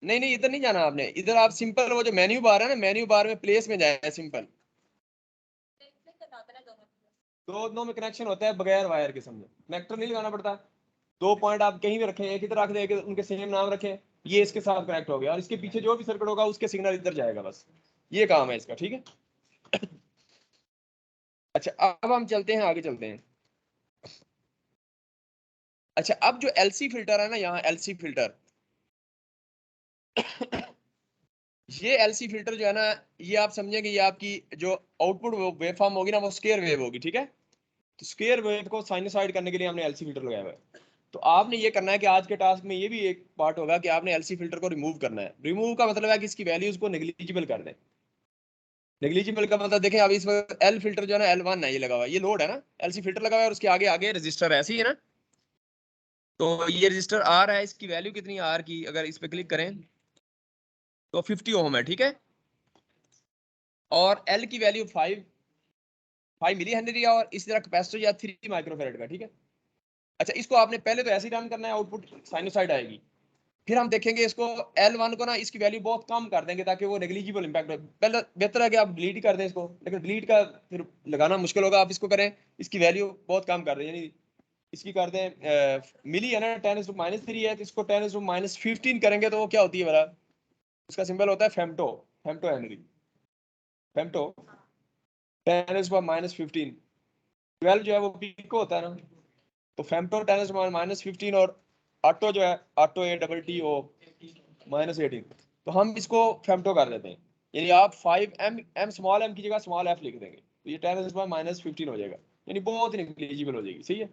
नहीं नहीं, इधर नहीं जाना आपने, इधर आप सिंपल वो जो मेन्यू बार है ना, मेन्यू बार में प्लेस में जाए सिंपल, दोनों में कनेक्शन होता है बगैर वायर के, समझो कनेक्टर नहीं लगाना पड़ता, 2 पॉइंट आप कहीं भी रखें, एक इधर रख दें, उनके सेम नाम रखें, ये इसके साथ कनेक्ट हो गया और इसके पीछे जो भी सर्किट होगा उसके सिग्नल इधर जाएगा, बस ये काम है इसका, ठीक है। अच्छा अब हम चलते हैं, आगे चलते हैं। अच्छा अब जो एलसी फिल्टर है ना, यहाँ एलसी फिल्टर, ये एलसी फिल्टर जो है ना, ये आप समझेंगे ये आपकी जो आउटपुट वेवफॉर्म होगी ना, वो स्क्वायर वेव होगी, ठीक है। तो स्क्वायर वेव को साइनोसाइड करने के लिए हमने एलसी फिल्टर लगाया हुआ है। तो आपने ये करना है कि आज के टास्क में ये भी एक पार्ट होगा कि आपने एलसी फिल्टर को रिमूव करना है। रिमूव का मतलब है कि इसकी वैल्यूज को नेग्लिजिबल कर दें। नेग्लिजिबल का मतलब देखें, अभी इस वक्त एल फिल्टर जो है ना, L1 है, ये लगा हुआ है, ये लोड है ना, एलसी फिल्टर लगा हुआ है और उसके आगे आगे रजिस्टर ऐसी है ना, तो ये रजिस्टर आर है, इसकी वैल्यू कितनी आर की, अगर इस पे क्लिक करें तो 50 ओम है, ठीक है, और एल की वैल्यू 5 मिली हेनरी, और इसी तरह कैपेसिटर या 3 माइक्रोफेरेड का, ठीक है। अच्छा इसको आपने पहले तो ऐसे ही रन करना है, आउटपुट साइनोसाइड आएगी, फिर हम देखेंगे इसको L1 को ना, इसकी वैल्यू बहुत कम कर देंगे ताकि वो नेग्लिजिबल इंपैक्ट हो। पहले बेहतर है कि आप डिलीट कर दें इसको, लेकिन डिलीट का फिर लगाना मुश्किल होगा, आप इसको करें, इसकी वैल्यू बहुत कम कर दें, यानी इसकी कर दें, मिली है ना 10⁻³ है, तो इसको 10⁻15 करेंगे तो वो क्या होती है बड़ा, उसका सिंबल होता है फेम्टो, फेम्टो हेनरी, फेम्टो 10⁻15, 12 जो है वो पिको होता है ना, तो फेम्टो 10⁻15, और ऑटो जो है ऑटो ATTO -18, तो हम इसको फेम्टो कर देते हैं, यानी आप 5 m स्मॉल m की जगह स्मॉल f लिख देंगे, तो ये 10⁻15 हो जाएगा, यानी बहुत ही नेग्लिजिबल हो जाएगी, सही है।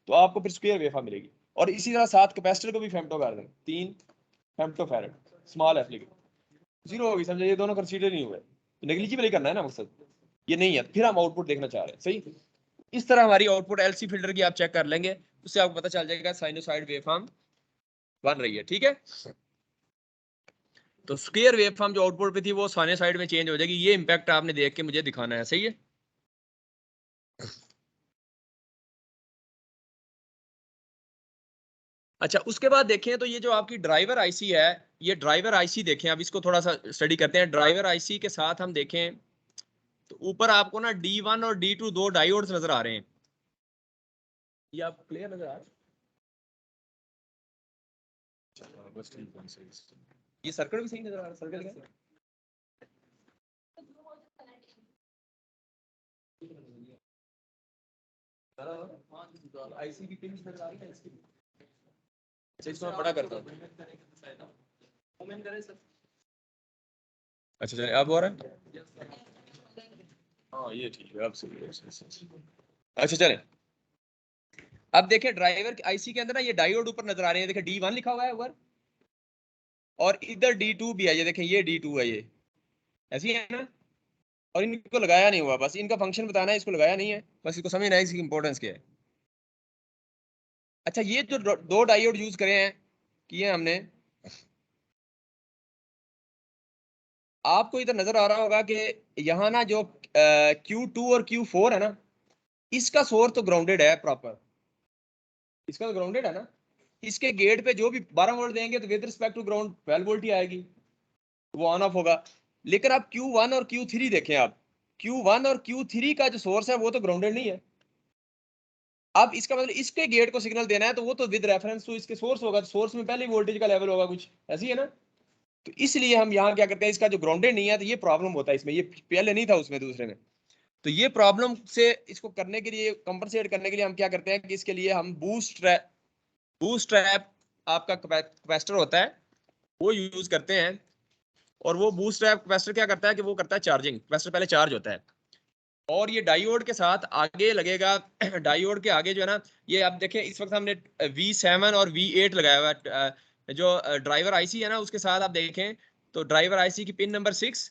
तो आपको फिर स्क्वायर वेवफॉर्म मिलेगी, और इसी तरह साथ कैपेसिटर को भी फेम्टो कर दें, 3 फेम्टो फैरेड स्मॉल f लिख, जीरो होगी, समझे, ये दोनों कंसीडर नहीं हुए, तो नेग्लिजिबल ही करना है ना मकसद, ये नहीं है, फिर हम आउटपुट देखना चाह रहे हैं, सही। इस तरह हमारी आउटपुट एलसी फिल्टर की आप चेक कर लेंगे, उससे आपको पता चल जाएगा साइनोसाइड वेवफॉर्म बन रही है, ठीक है। तो स्क्वायर वेवफॉर्म जो आउटपुट पे थी वो साइनोसाइड में चेंज हो जाएगी, ये इंपैक्ट आपने देख के मुझे दिखाना है, सही है। अच्छा उसके बाद देखें तो ये जो आपकी ड्राइवर आईसी है, ये ड्राइवर आईसी देखें, अब इसको थोड़ा सा स्टडी करते हैं। ड्राइवर आईसी के साथ हम देखें तो ऊपर आपको ना D1 और D2 दो डायोड्स नजर आ रहे हैं, ये आप क्लियर नजर आ रहा है? बस ठीक है, सही। ये सर्कल भी सही नजर आ रहा है, सर्कल क्या आईसी की पिन नजर आ रही है इसकी। अच्छा इसको मैं बड़ा करता हूँ। अच्छा चलिए अब हो रहा है। हाँ ये ठीक है, अब सही है, सही। अच्छा चलें, अब देखें ड्राइवर आईसी के अंदर ना ये डायोड ऊपर नजर आ रहे हैं, देखें D1 लिखा हुआ है ऊपर, और इधर D2 भी है, ये देखें ये D2 है, ये ऐसी है ना। और इनको लगाया नहीं हुआ, बस इनका फंक्शन बताना है, इसको लगाया नहीं है, बस इसको समझना है इसकी इंपॉर्टेंस क्या है। अच्छा ये जो दो डायोड यूज करे हैं, किए हमने, आपको इधर नजर आ रहा होगा कि यहाँ ना जो Q2 और Q4 है ना, इसका सोर्स तो ग्राउंडेड है प्रॉपर, इसका तो ग्राउंडेड है ना। इसके गेट पे जो भी 12 वोल्ट देंगे तो with respect to ground 12 volt ही आएगी, वो ऑन ऑफ होगा। लेकिन आप Q1 और Q3 देखें, आप Q1 और Q3 का जो सोर्स है वो तो ग्राउंडेड नहीं है। अब इसका मतलब इसके गेट को सिग्नल देना है तो वो तो विद रेफरेंस टू इसके सोर्स होगा, सोर्स में पहले वोल्टेज का लेवल होगा कुछ, ऐसी है ना। तो इसलिए हम यहाँ क्या करते हैं, इसका जो ग्राउंडेड नहीं है तो ये प्रॉब्लम होता है इसमें, ये पहले नहीं था उसमें दूसरे में। तो ये प्रॉब्लम से इसको करने के लिए, कंपनसेट करने के लिए हम क्या करते हैं कि इसके लिए हम बूस्ट ट्रैप आपका कैपेसिटर होता है वो यूज करते हैं। और वो बूस्ट ट्रैप कैपेसिटर क्या करता है कि वो करता है चार्जिंग, कैपेसिटर पहले चार्ज होता है और ये डायोड के साथ आगे लगेगा। डायोड के आगे जो है ना, ये आप देखें इस वक्त हमने V7 और V8 लगाया हुआ है। जो ड्राइवर आईसी है ना उसके साथ आप देखें तो ड्राइवर आईसी की पिन नंबर 6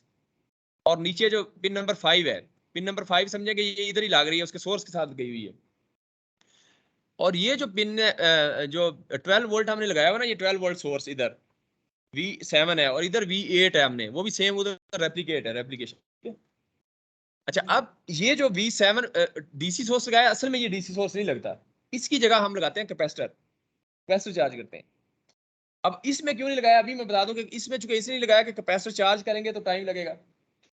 और नीचे जो पिन नंबर 5 है, पिन नंबर 5 समझे कि ये इधर ही लग रही है, उसके सोर्स के साथ गई हुई है। और ये जो पिन जो 12 वोल्ट हमने लगाया हुआ ना, ये 12 वोल्ट सोर्स इधर V7 है और इधर V8 है, हमने वो भी सेम उधर रेप्लिकेट है, रेप्लिकेशन। अच्छा अब ये जो V7 डीसी सोर्स लगाया, असल में ये डीसी सोर्स नहीं लगता, इसकी जगह हम लगाते हैं कैपेसिटर, कैपेसिटर चार्ज करते हैं। अब इसमें क्यों नहीं लगाया, अभी मैं बता दूं कि इसमें चूंकि इसलिए नहीं लगाया कि कैपेसिटर चार्ज करेंगे तो टाइम लगेगा,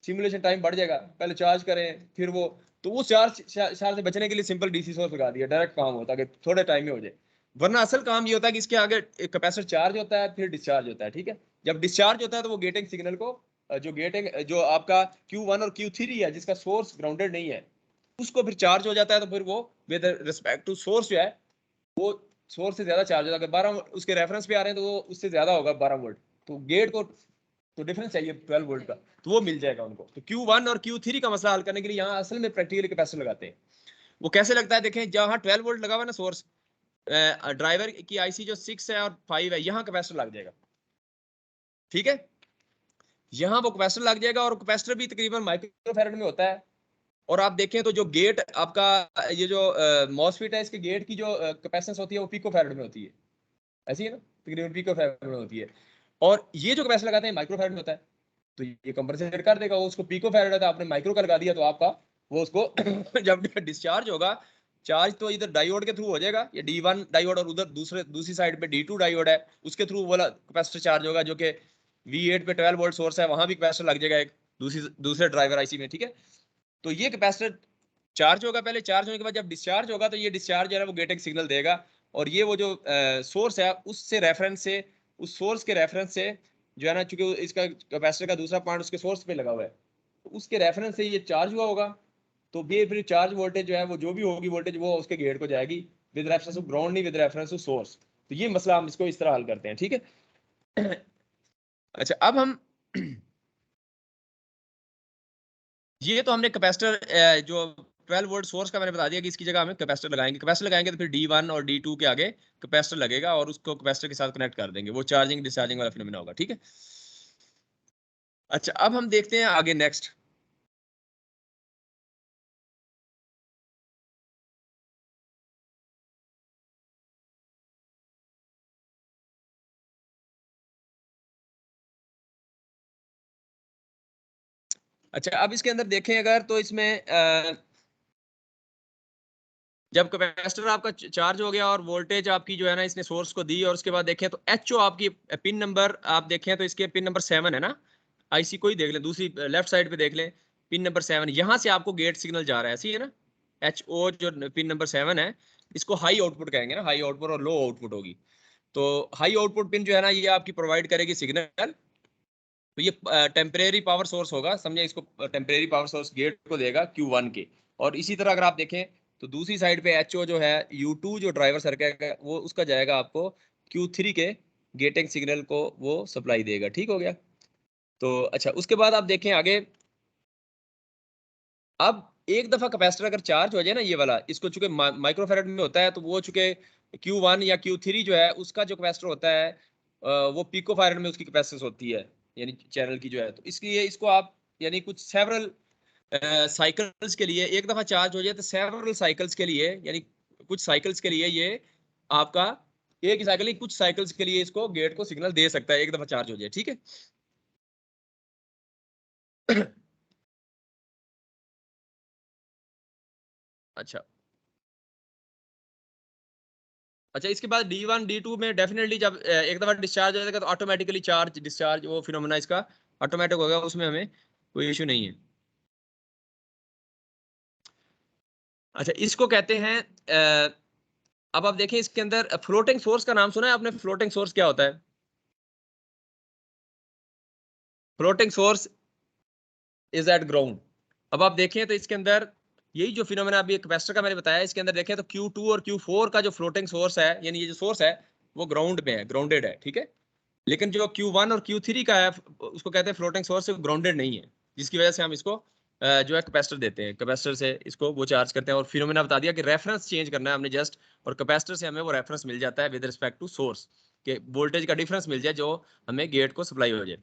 सिमुलेशन टाइम बढ़ जाएगा, पहले चार्ज करें फिर वो, तो वो चार्ज से बचने के लिए सिंपल डीसी सोर्स लगा दिया, डायरेक्ट काम होता है कि थोड़े टाइम में हो जाए। वरना असल काम ये होता है कि इसके आगे कैपेसिटर चार्ज होता है फिर डिस्चार्ज होता है, ठीक है। जब डिस्चार्ज होता है तो वो गेटिंग सिग्नल को जो गेटिंग जो आपका Q1 और Q3 है जिसका सोर्स ग्राउंडेड नहीं है, उसको फिर चार्ज हो जाता है, तो फिर वो विद रिस्पेक्ट टू सोर्स जो है वो सोर्स से ज्यादा चार्ज होता है। 12 उसके रेफरेंस पे आ रहे हैं तो वो उससे ज्यादा होगा 12 वोल्ट, तो गेट को तो डिफरेंस चाहिए 12 वोल्ट का, तो वो मिल जाएगा उनको। तो Q1 और Q3 का मसला हल करने के लिए यहाँ असल में प्रैक्टिकली कैपेसिटर लगाते हैं। वो कैसे लगता है देखें, जहाँ 12 वोल्ट लगा हुआ ना सोर्स, ड्राइवर की आईसी जो 6 है और 5 है, यहाँ कैपेसिटर लग जाएगा, ठीक है। यहाँ वो कैपेसिटर लग जाएगा और कैपेसिटर भी तकरीबन माइक्रोफैरड में होता है। और आप देखें तो जो गेट आपका ये जो मॉसफेट है, इसके गेट की जो कैपेसिटेंस होती है वो पिकोफैरड में होती है, ऐसी है ना, तकरीबन पिकोफैरड में होती है। और ये जो कैपेसिटर लगाते हैं माइक्रोफैरड में होता है, तो ये कंपनसेट कर देगा, वो उसको पिकोफैरड है तो आपने माइक्रो का लगा दिया तो आपका वो उसको जब डिस्चार्ज होगा, चार्ज तो इधर डायोड के थ्रू हो जाएगा, ये D1 डायोड, और उधर दूसरी साइड पे D2 डायोड है, उसके थ्रू वाला कैपेसिटर चार्ज होगा, जो कि V8 पे 12 वोल्ट सोर्स है, वहां भी कैपेसिटर लग जाएगा एक दूसरे ड्राइवर आईसी में, ठीक है। तो ये कैपेसिटर चार्ज होगा, पहले चार्ज होने के बाद जब डिस्चार्ज होगा तो ये डिस्चार्ज है ना वो गेटिंग सिग्नल देगा, और ये वो जो सोर्स है उससे रेफरेंस से, उस सोर्स के रेफरेंस से जो है ना, चूंकि इसका कैपेसिटर का दूसरा पार्ट उसके सोर्स पे लगा हुआ है, तो उसके रेफरेंस से ये चार्ज हुआ होगा, तो भी फिर चार्ज वोल्टेज जो है वो जो भी होगी वोल्टेज वो उसके गेट को जाएगी, विद रेफरेंस टू ग्राउंड नहीं विद रेफरेंस टू सोर्स। तो ये मसला हम इसको इस तरह हल करते हैं, ठीक है। अच्छा अब हम ये तो हमने कैपेसिटर जो 12 वोल्ट सोर्स का मैंने बता दिया कि इसकी जगह हमें कैपेसिटर लगाएंगे, कैपेसिटर लगाएंगे तो फिर D1 और D2 के आगे कैपेसिटर लगेगा और उसको कैपेसिटर के साथ कनेक्ट कर देंगे, वो चार्जिंग डिस्चार्जिंग वाला फिनोमेना होगा, ठीक है। अच्छा अब हम देखते हैं आगे नेक्स्ट। अच्छा अब इसके अंदर देखें अगर तो इसमें जब कैपेसिटर आपका चार्ज हो गया और वोल्टेज आपकी जो है ना इसने सोर्स को दी, और उसके बाद देखें तो एचओ आपकी पिन नंबर आप देखें तो इसके पिन नंबर 7 है ना, आईसी को ही देख लें, दूसरी लेफ्ट साइड पे देख लें, पिन नंबर 7, यहाँ से आपको गेट सिग्नल जा रहा है, ऐसी है ना, एच ओ जो पिन नंबर 7 है, इसको हाई आउटपुट कहेंगे ना, हाई आउटपुट और लो आउटपुट होगी। तो हाई आउटपुट पिन जो है ना ये आपकी प्रोवाइड करेगी सिग्नल, तो ये टेम्परेरी पावर सोर्स होगा, समझे, इसको टेम्परेरी पावर सोर्स गेट को देगा Q1 के। और इसी तरह अगर आप देखें तो दूसरी साइड पे HO जो है U2 जो ड्राइवर सर्किट है वो उसका जाएगा आपको Q3 के गेटिंग सिग्नल को वो सप्लाई देगा। ठीक हो गया। तो अच्छा उसके बाद आप देखें आगे, अब एक दफा कैपेसिटर अगर चार्ज हो जाए ना ये वाला, इसको चूंकि माइक्रोफेरेड में होता है तो वो चूंकि Q1 या Q3 जो है उसका जो कैपेसिटर होता है वो पिको फैरेड में उसकी कैपेसिटेंस होती है, यानी चैनल की जो है। तो इसलिए इसको आप यानी कुछ सेवरल साइकिल्स के लिए, एक दफा चार्ज हो जाए तो सेवरल साइकिल्स के लिए, यानी कुछ साइकिल्स के लिए ये आपका एक ही साइकिल, कुछ साइकिल्स के लिए इसको गेट को सिग्नल दे सकता है एक दफा चार्ज हो जाए। ठीक है। अच्छा अच्छा, इसके बाद D1 D2 में डेफिनेटली जब एक दफा डिस्चार्ज हो जाएगा तो ऑटोमेटिकली चार्ज डिस्चार्ज वो फिनोमेना इसका ऑटोमेटिक होगा, उसमें हमें कोई इशू नहीं है। अच्छा इसको कहते हैं अब आप देखें इसके अंदर फ्लोटिंग सोर्स का नाम सुना है आपने? फ्लोटिंग सोर्स क्या होता है? Floating source is eight ground. अब आप देखें तो इसके अंदर यही जो फिनोमेना अभी कैपेसिटर का मैंने बताया, इसके अंदर देखें तो Q2 और Q4 का जो फ्लोटिंग सोर्स है, यानी ये जो सोर्स है वो ग्राउंड में है, ग्राउंडेड है। ठीक है। लेकिन जो Q1 और Q3 का है उसको कहते हैं फ्लोटिंग सोर्स, ग्राउंडेड नहीं है, जिसकी वजह से हम इसको जो है कैपेसिटर देते हैं, कैपेसिटर से इसको वो चार्ज करते हैं। और फिर मैंने बता दिया कि रेफरेंस चेंज करना है हमने जस्ट, और कैपेसिटर से हमें वो रेफरेंस मिल जाता है विद रिस्पेक्ट टू सोर्स, के वोल्टेज का डिफरेंस मिल जाए जो हमें गेट को सप्लाई हो जाए।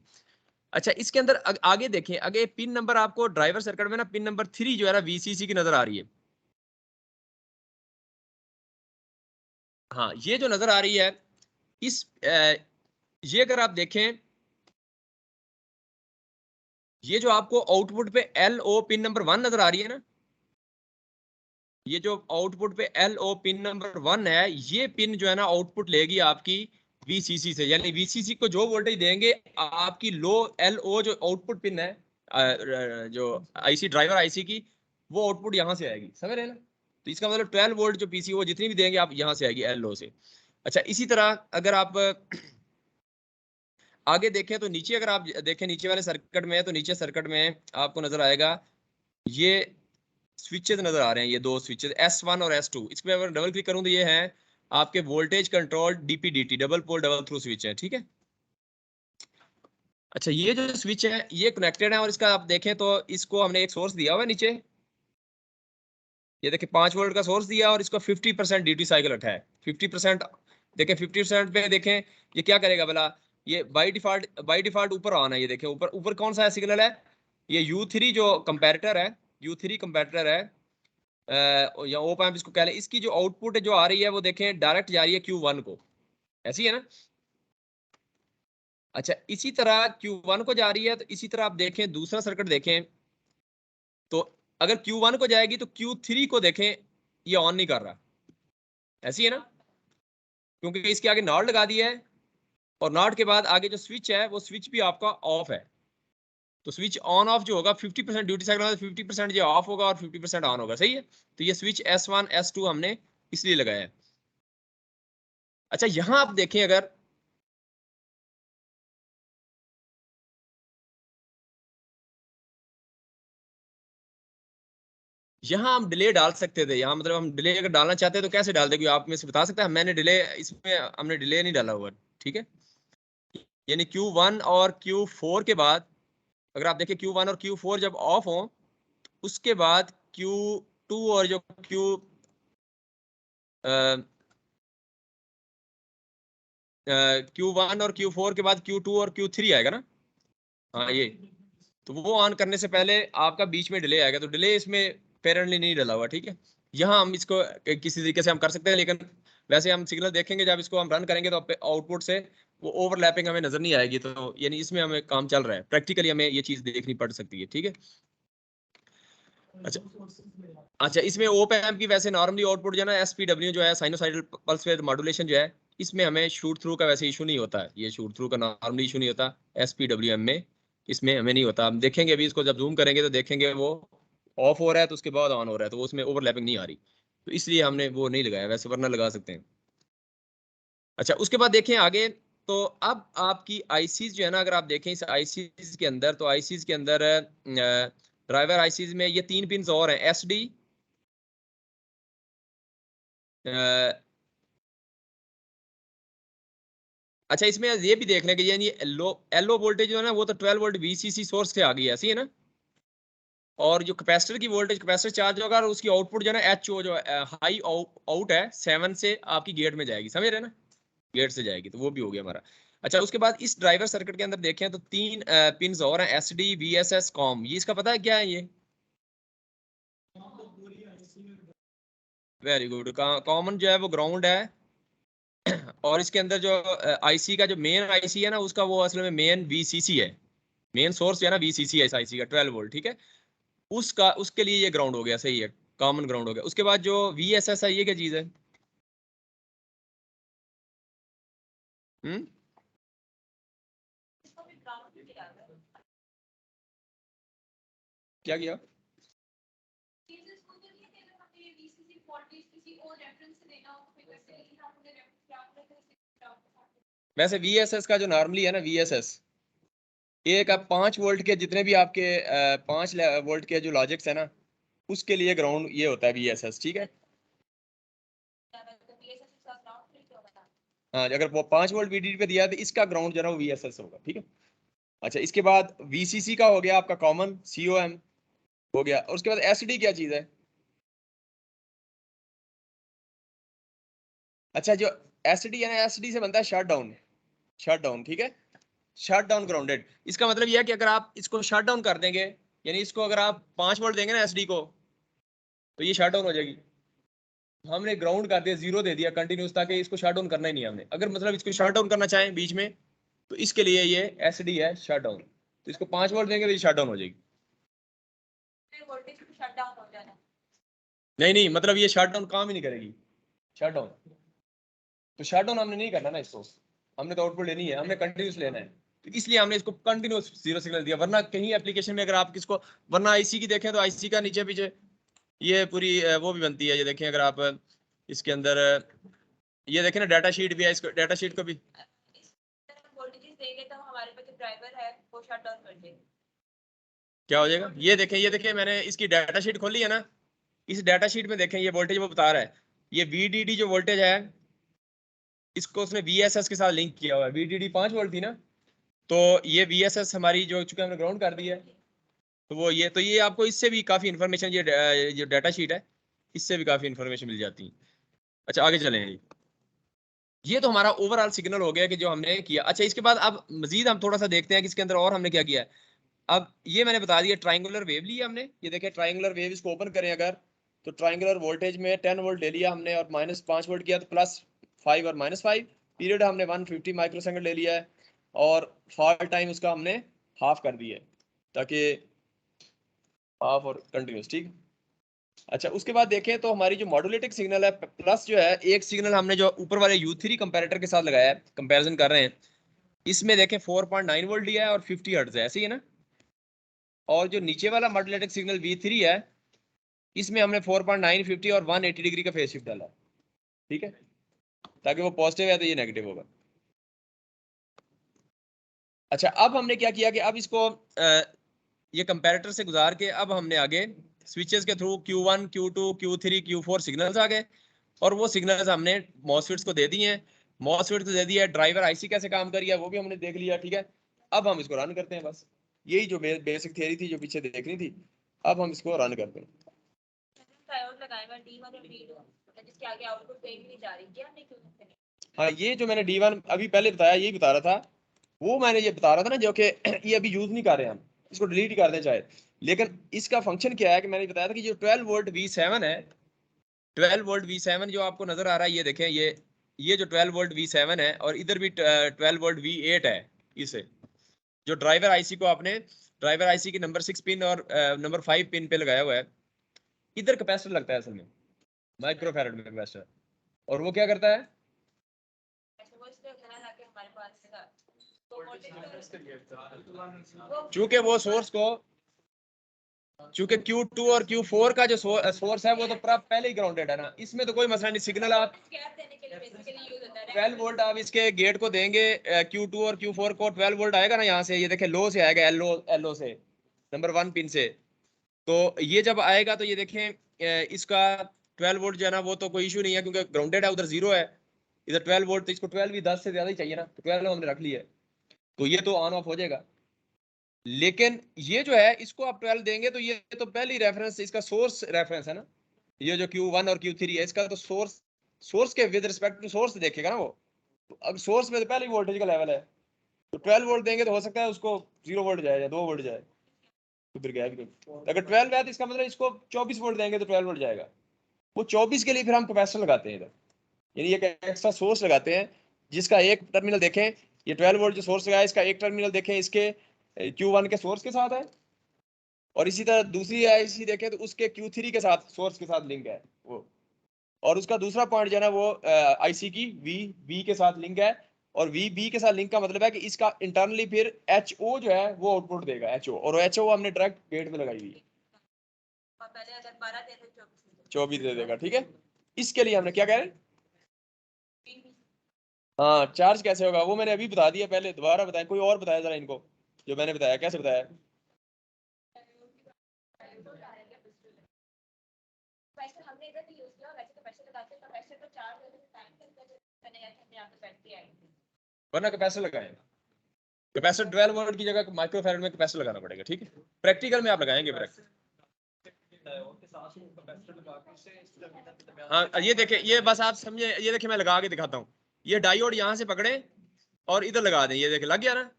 अच्छा इसके अंदर आगे देखें, आगे पिन नंबर आपको ड्राइवर सर्किट में ना पिन नंबर 3 जो है ना VCC की नजर आ रही है। हाँ ये जो नजर आ रही है इस ये अगर आप देखें, ये जो आपको आउटपुट पे LO पिन नंबर 1 नजर आ रही है ना, ये जो आउटपुट पे LO पिन नंबर 1 है, ये पिन जो है ना आउटपुट लेगी आपकी VCC से, यानी VCC को जो वोल्टेज देंगे आपकी लो LO जो आउटपुट पिन है जो IC ड्राइवर IC की, वो आउटपुट यहाँ से आएगी, समझ रहे हैं ना? तो इसका मतलब 12 वोल्ट जो PC वो जितनी भी देंगे आप यहाँ से आएगी LO से। अच्छा इसी तरह अगर आप आगे देखें तो नीचे, अगर आप देखें नीचे वाले सर्किट में, तो नीचे सर्किट में आपको नजर आएगा ये स्विचेस नजर आ रहे हैं, ये दो स्विचेस S1 और S2। इस पे अगर डबल क्लिक करूं तो ये हैं आपके voltage control DPDT, double pole double throw switch है। ठीक है। अच्छा ये जो स्विच है ये कनेक्टेड है, और इसका आप देखें तो इसको हमने एक सोर्स दिया हुआ है नीचे, ये देखिए 5 वोल्ट का सोर्स दिया, और इसको 50% ड्यूटी साइकिल रखा है। 50% देखें, 50% पे देखें ये क्या करेगा भला, ये बाई डिफॉल्ट ऊपर ऑन है, ये देखें ऊपर ऊपर कौन सा है सिग्नल है, ये U3 जो कंपैरेटर है, U3 कंपैरेटर है या ओप एम्प इसको कह लें, इसकी जो आउटपुट है जो आ रही है वो देखें डायरेक्ट जा रही है Q1 को, ऐसी है ना? अच्छा इसी तरह Q1 को जा रही है, तो इसी तरह आप देखें दूसरा सर्किट देखें तो अगर Q1 को जाएगी तो Q3 को देखें ये ऑन नहीं कर रहा, ऐसी है ना? क्योंकि इसके आगे नॉट लगा दिया है, और नॉट के बाद आगे जो स्विच है वो स्विच भी आपका ऑफ है। तो स्विच ऑन ऑफ जो होगा 50% ड्यूटी साइकिल होगा, 50% ये ऑफ होगा और 50% ऑन होगा, सही है? तो ये स्विच S1 S2 हमने इसलिए लगाया है। अच्छा यहां आप देखें, अगर यहाँ हम डिले डाल सकते थे, यहाँ मतलब हम डिले अगर डालना चाहते हैं तो कैसे डालते, क्योंकि आप में से बता सकते हैं? मैंने डिले इसमें हमने डिले नहीं डाला हुआ। ठीक है। यानी Q1 और Q4 के बाद अगर आप देखें Q1 और Q4 जब ऑफ हो, उसके बाद Q2 और जो Q1 और Q4 के बाद Q2 और Q3 आएगा ना। हाँ ये, तो वो ऑन करने से पहले आपका बीच में डिले आएगा, तो डिले इसमें पेरेंटली नहीं डला हुआ। ठीक है। यहाँ हम इसको किसी तरीके से हम कर सकते हैं, लेकिन वैसे हम सिग्नल देखेंगे जब इसको हम रन करेंगे तो आउटपुट से वो ओवरलैपिंग हमें नजर नहीं आएगी, तो यानी इसमें हमें काम चल रहा है, प्रैक्टिकली हमें ये चीज देखनी पड़ सकती है। ठीक है। अच्छा अच्छा, इसमें ओप एम्प की वैसे नॉर्मली आउटपुट जो है ना SPW जो है साइनोसाइडल पल्स विद मॉड्यूलेशन जो है, इसमें हमें शूट थ्रू का वैसे इशू नहीं होता है, ये शूट थ्रू का नॉर्मली इशू नहीं होता SPWM में, इसमें हमें नहीं होता। हम देखेंगे अभी इसको जब जूम करेंगे तो देखेंगे वो ऑफ हो रहा है तो उसके बाद ऑन हो रहा है, तो उसमें ओवरलैपिंग नहीं आ रही। तो इसलिए हमने वो नहीं लगाया, वैसे वरना लगा सकते हैं। अच्छा उसके बाद देखें आगे, तो अब आपकी आईसीज जो है ना, अगर आप देखें इस आईसीज के अंदर, तो आईसीज के अंदर ड्राइवर आईसीज में ये 3 पिन और हैं, एसडी, अच्छा इसमें ये भी देख लें कि यानी एलओ वोल्टेज जो है ना वो तो 12 वोल्ट वीसीसी सोर्स से आ गई है, ऐसी है ना। और जो कैपेसिटर की वोल्टेज, कैपेसिटर चार्ज होगा और उसकी आउटपुट जो है ना एच ओ जो हाई आउट है 7 से आपकी गेट में जाएगी, समझ रहे ना, गेट से जाएगी, तो वो भी हो गया हमारा। अच्छा उसके बाद इस ड्राइवर सर्किट के अंदर देखें तो 3 पिन और हैं, S D, V S S, com. ये इसका पता है क्या है ये? Very good. कॉमन जो है वो ग्राउंड है, और इसके अंदर जो आईसी का जो मेन आईसी है ना उसका वो असल में मेन वीसीसी है, मेन सोर्स जो है ना वीसीसी है इस आईसी का 12 वोल्ट, ठीक है। उसका उसके लिए ये ग्राउंड हो गया, सही है, कॉमन ग्राउंड हो गया। उसके बाद जो वीएसएस है ये क्या चीज है? हम्म, इसको भी ग्राउंड किया है। क्या किया? केसेस को तो नहीं है, अगर हमें ये वीसीसी वोल्टेज किसी और रेफरेंस से देना हो तो फिर वैसे ही हमने रेफरेंस ग्राउंड रखा है। वैसे वीएसएस का जो नॉर्मली है ना, वीएसएस एक आप 5 वोल्ट के जितने भी आपके 5 वोल्ट के जो लॉजिक्स है ना उसके लिए ग्राउंड ये होता है वीएसएस, ठीक है। हाँ अगर वो 5 वोल्ट वीडीडी पे दिया है तो इसका ग्राउंड जो है ना वो वीएसएस होगा, ठीक है। अच्छा इसके बाद वीसीसी का हो गया आपका कॉमन सीओएम हो गया, और उसके बाद एसडी क्या चीज है? अच्छा जो एसडी है ना, एसडी से बनता है शट डाउन, शट डाउन, ठीक है। शट डाउन ग्राउंडेड, इसका मतलब यह है कि अगर आप इसको शट डाउन कर देंगे, यानी इसको अगर आप 5 वोल्ट देंगे ना एसडी को, तो ये शट डाउन हो जाएगी। हमने ग्राउंड कर दिया, जीरो दे दिया कंटिन्यूस, ताकि इसको शट डाउन करना ही नहीं है हमने। अगर मतलब इसको शट डाउन करना चाहें बीच में, तो इसके लिए ये एसडी है शट डाउन, तो इसको 5 वोल्ट देंगे तो ये शट डाउन हो जाएगी। वोल्टेज शट डाउन हो जाना। नहीं नहीं, मतलब ये शट डाउन काम ही नहीं करेगी, शट डाउन। तो शट डाउन हमने नहीं करना ना इसको, हमने तो आउटपुट लेनी है, हमने कंटिन्यूस लेना है, तो इसलिए हमने इसको कंटिन्यूस जीरो सिग्नल दिया। वरना कहीं एप्लीकेशन में अगर आप किसको, वरना आईसी की देखें तो आईसी का नीचे पीछे ये पूरी वो भी बनती है, ये देखें अगर आप इसके अंदर ये देखें ना, डाटा शीट भी है, इसको डाटा शीट को भी वोल्टेज देंगे तो हमारे पास जो ड्राइवर है वो शट डाउन कर देगा। क्या हो जाएगा, ये देखें मैंने इसकी डाटा शीट खोली है ना, इस डाटा शीट में देखें ये वोल्टेज वो बता रहा है, ये वीडीडी जो वोल्टेज है इसको उसने वीएसएस के साथ लिंक किया हुआ है। वीडीडी 5 वोल्ट थी ना, तो ये वीएसएस हमारी जो चूंकि हमने ग्राउंड कर दी है, तो वो ये, तो ये आपको इससे भी काफी इंफॉर्मेशन, ये जो डाटा शीट है इससे भी काफी इंफॉर्मेशन मिल जाती है। अच्छा आगे चलें जी। ये तो हमारा ओवरऑल सिग्नल हो गया कि जो हमने किया। अच्छा इसके बाद अब मजीद हम थोड़ा सा देखते हैं कि इसके अंदर और हमने क्या किया है। अब ये मैंने बता दिया, ट्राइंगुलर वेव ली हमने, ये देखें ट्राइंगुलर वेव, इसको ओपन करें अगर, तो ट्राइंगुलर वोल्टेज में 10 वोल्ट ले लिया हमने और -5 वोल्ट किया, तो +5 और -5, पीरियड हमने 150 माइक्रोसेकंड ले लिया है, और फॉल टाइम उसका हमने हाफ कर दिया है, ताकि हाफ और कंटिन्यूस, ठीक। अच्छा उसके बाद देखें तो हमारी जो मॉड्यूलेटिंग सिग्नल है प्लस जो है, एक सिग्नल हमने जो ऊपर वाले U3 कंपैरेटर के साथ लगाया है, कंपैरिजन कर रहे हैं, इसमें देखें 4.9 वोल्ट दिया है और 50 हर्ट्ज है, ऐसे ही है ना। और जो नीचे वाला मॉड्यूलेटिंग सिग्नल V3 है, इसमें हमने 4.9, 50 और 180 डिग्री का फेज शिफ्ट डाला, ठीक है, ताकि वो पॉजिटिव है तो ये नेगेटिव होगा। अच्छा अब हमने क्या किया कि अब इसको ये कंपैरेटर से गुजार के अब हमने आगे स्विचेस के through Q1, Q2, Q3, Q4 signals आ गए, और वो सिग्नल्स हमने मॉसफेट्स को दे दिए हैं। मॉसफेट को दे दिया है, ड्राइवर आईसी कैसे काम कर रही है वो भी हमने देख लिया, ठीक है। अब हम इसको रन करते हैं, बस यही जो बेसिक थियरी थी जो पीछे देखनी थी, अब हम इसको रन करते हैं। डायोड लगाएगा D1 और D2 जिसके आगे आउटपुट कहीं भी नहीं जा रही, क्या हमने क्यों नहीं करी? हाँ ये जो मैंने D1 अभी पहले बताया, यही बता रहा था, वो मैंने ये बता रहा था ना, जो कि ये अभी यूज नहीं कर रहे हैं हम, इसको डिलीट कर दें चाहे। लेकिन इसका फंक्शन क्या है कि मैंने बताया था कि जो 12 वोल्ट V7 है, 12 वोल्ट V7 जो आपको नजर आ रहा है, ये देखें, ये जो 12 वोल्ट V7 है, और इधर भी 12 वोल्ट V8 है, इसे जो ड्राइवर आईसी को आपने, ड्राइवर आईसी की नंबर 6 पिन और नंबर 5 पिन पे लगाया हुआ है, इधर कैपेसिटर लगता है असल में, माइक्रोफैरड में कैपेसिटर, और वो क्या करता है, ऐसे वो इसलिए उतना लाके हमारे पास तो वोल्टेज चूंकि वो सोर्स को चूंकि Q2 और Q4 का जो सोर्स है वो तो पहले ही ग्राउंडेड है ना, इसमें तो कोई मसला नहीं। सिग्नल आप 12 वोल्ट आप इसके गेट को देंगे, Q2 और Q4 को 12 वोल्ट आएगा ना यहाँ से, ये देखें लो से आएगा, एलओ से, नंबर 1 पिन से। तो ये जब आएगा तो ये देखें इसका 12 वोल्ट जो है ना वो तो कोई इशू नहीं है, क्योंकि ग्राउंडेड है, उधर 0 है, इधर 12 वोल्ट, तो इसको 12 भी 10 से ज्यादा ही चाहिए ना, तो 12 हमने रख लिया है, तो ये तो ऑन ऑफ हो जाएगा। लेकिन ये जो है इसको आप 12 देंगे तो ये तो पहली रेफरेंस, इसका सोर्स रेफरेंस है ना, ये जो Q1 और Q3 है इसका तो सोर्स के विद रिस्पेक्ट टू सोर्स देखेगा ना वो। तो अब सोर्स में तो पहले ही वोल्टेज का लेवल है, तो 12 वोल्ट देंगे तो हो सकता है उसको 0 वोल्ट जाए या 2 वोल्ट जाए, तो फिर गया भी नहीं। अगर 12 है तो इसका मतलब इसको 24 वोल्ट देंगे तो 12 वोल्ट जाएगा। वो 24 के लिए फिर हम कैपेसिटर लगाते हैं इधर, यानी एक एक्स्ट्रा सोर्स लगाते हैं जिसका एक टर्मिनल देखें, ये 12 वोल्ट जो सोर्स लगाया इसका एक टर्मिनल देखें इसके Q1 के सोर्स के साथ है, और इसी तरह दूसरी आईसी देखें तो उसके Q3 के साथ सोर्स के साथ लिंक है वो, और उसका दूसरा पॉइंट जो है ना वो आईसी की वी के साथ लिंक है, और वी बी के साथ लिंक का मतलब है कि इसका इंटरनली फिर एच ओ जो है वो आउटपुट देगा एच ओ, और एच ओ हमने डायरेक्ट गेट में लगाई हुई है, पहले अगर 12 थे तो 24 दे देगा। ठीक है, इसके लिए हमने क्या कह रहे हैं, हाँ चार्ज कैसे होगा वो मैंने अभी बता दिया, पहले दोबारा बताएं, कोई और बताया जरा इनको, जो मैंने बताया कैसे बताया। वैसे हमने इधर भी यूज किया, वैसे तो पैसे लगाते हैं, तो वैसे तो चार्ज होने से टाइम लगता है, मैंने यहाँ पे बैठ के आई। वरना कैपेसिटर लगाएं, कैपेसिटर 12 वोल्ट की जगह माइक्रोफैराड में कैपेसिटर लगाना पड़ेगा। ठीक है, प्रैक्टिकल में आप लगाएंगे हाँ ये देखें, ये बस आप समझे, ये देखें मैं लगा के दिखाता हूँ, ये डायोड यहाँ से पकड़े और इधर लगा दें, ये देखें लग गया ना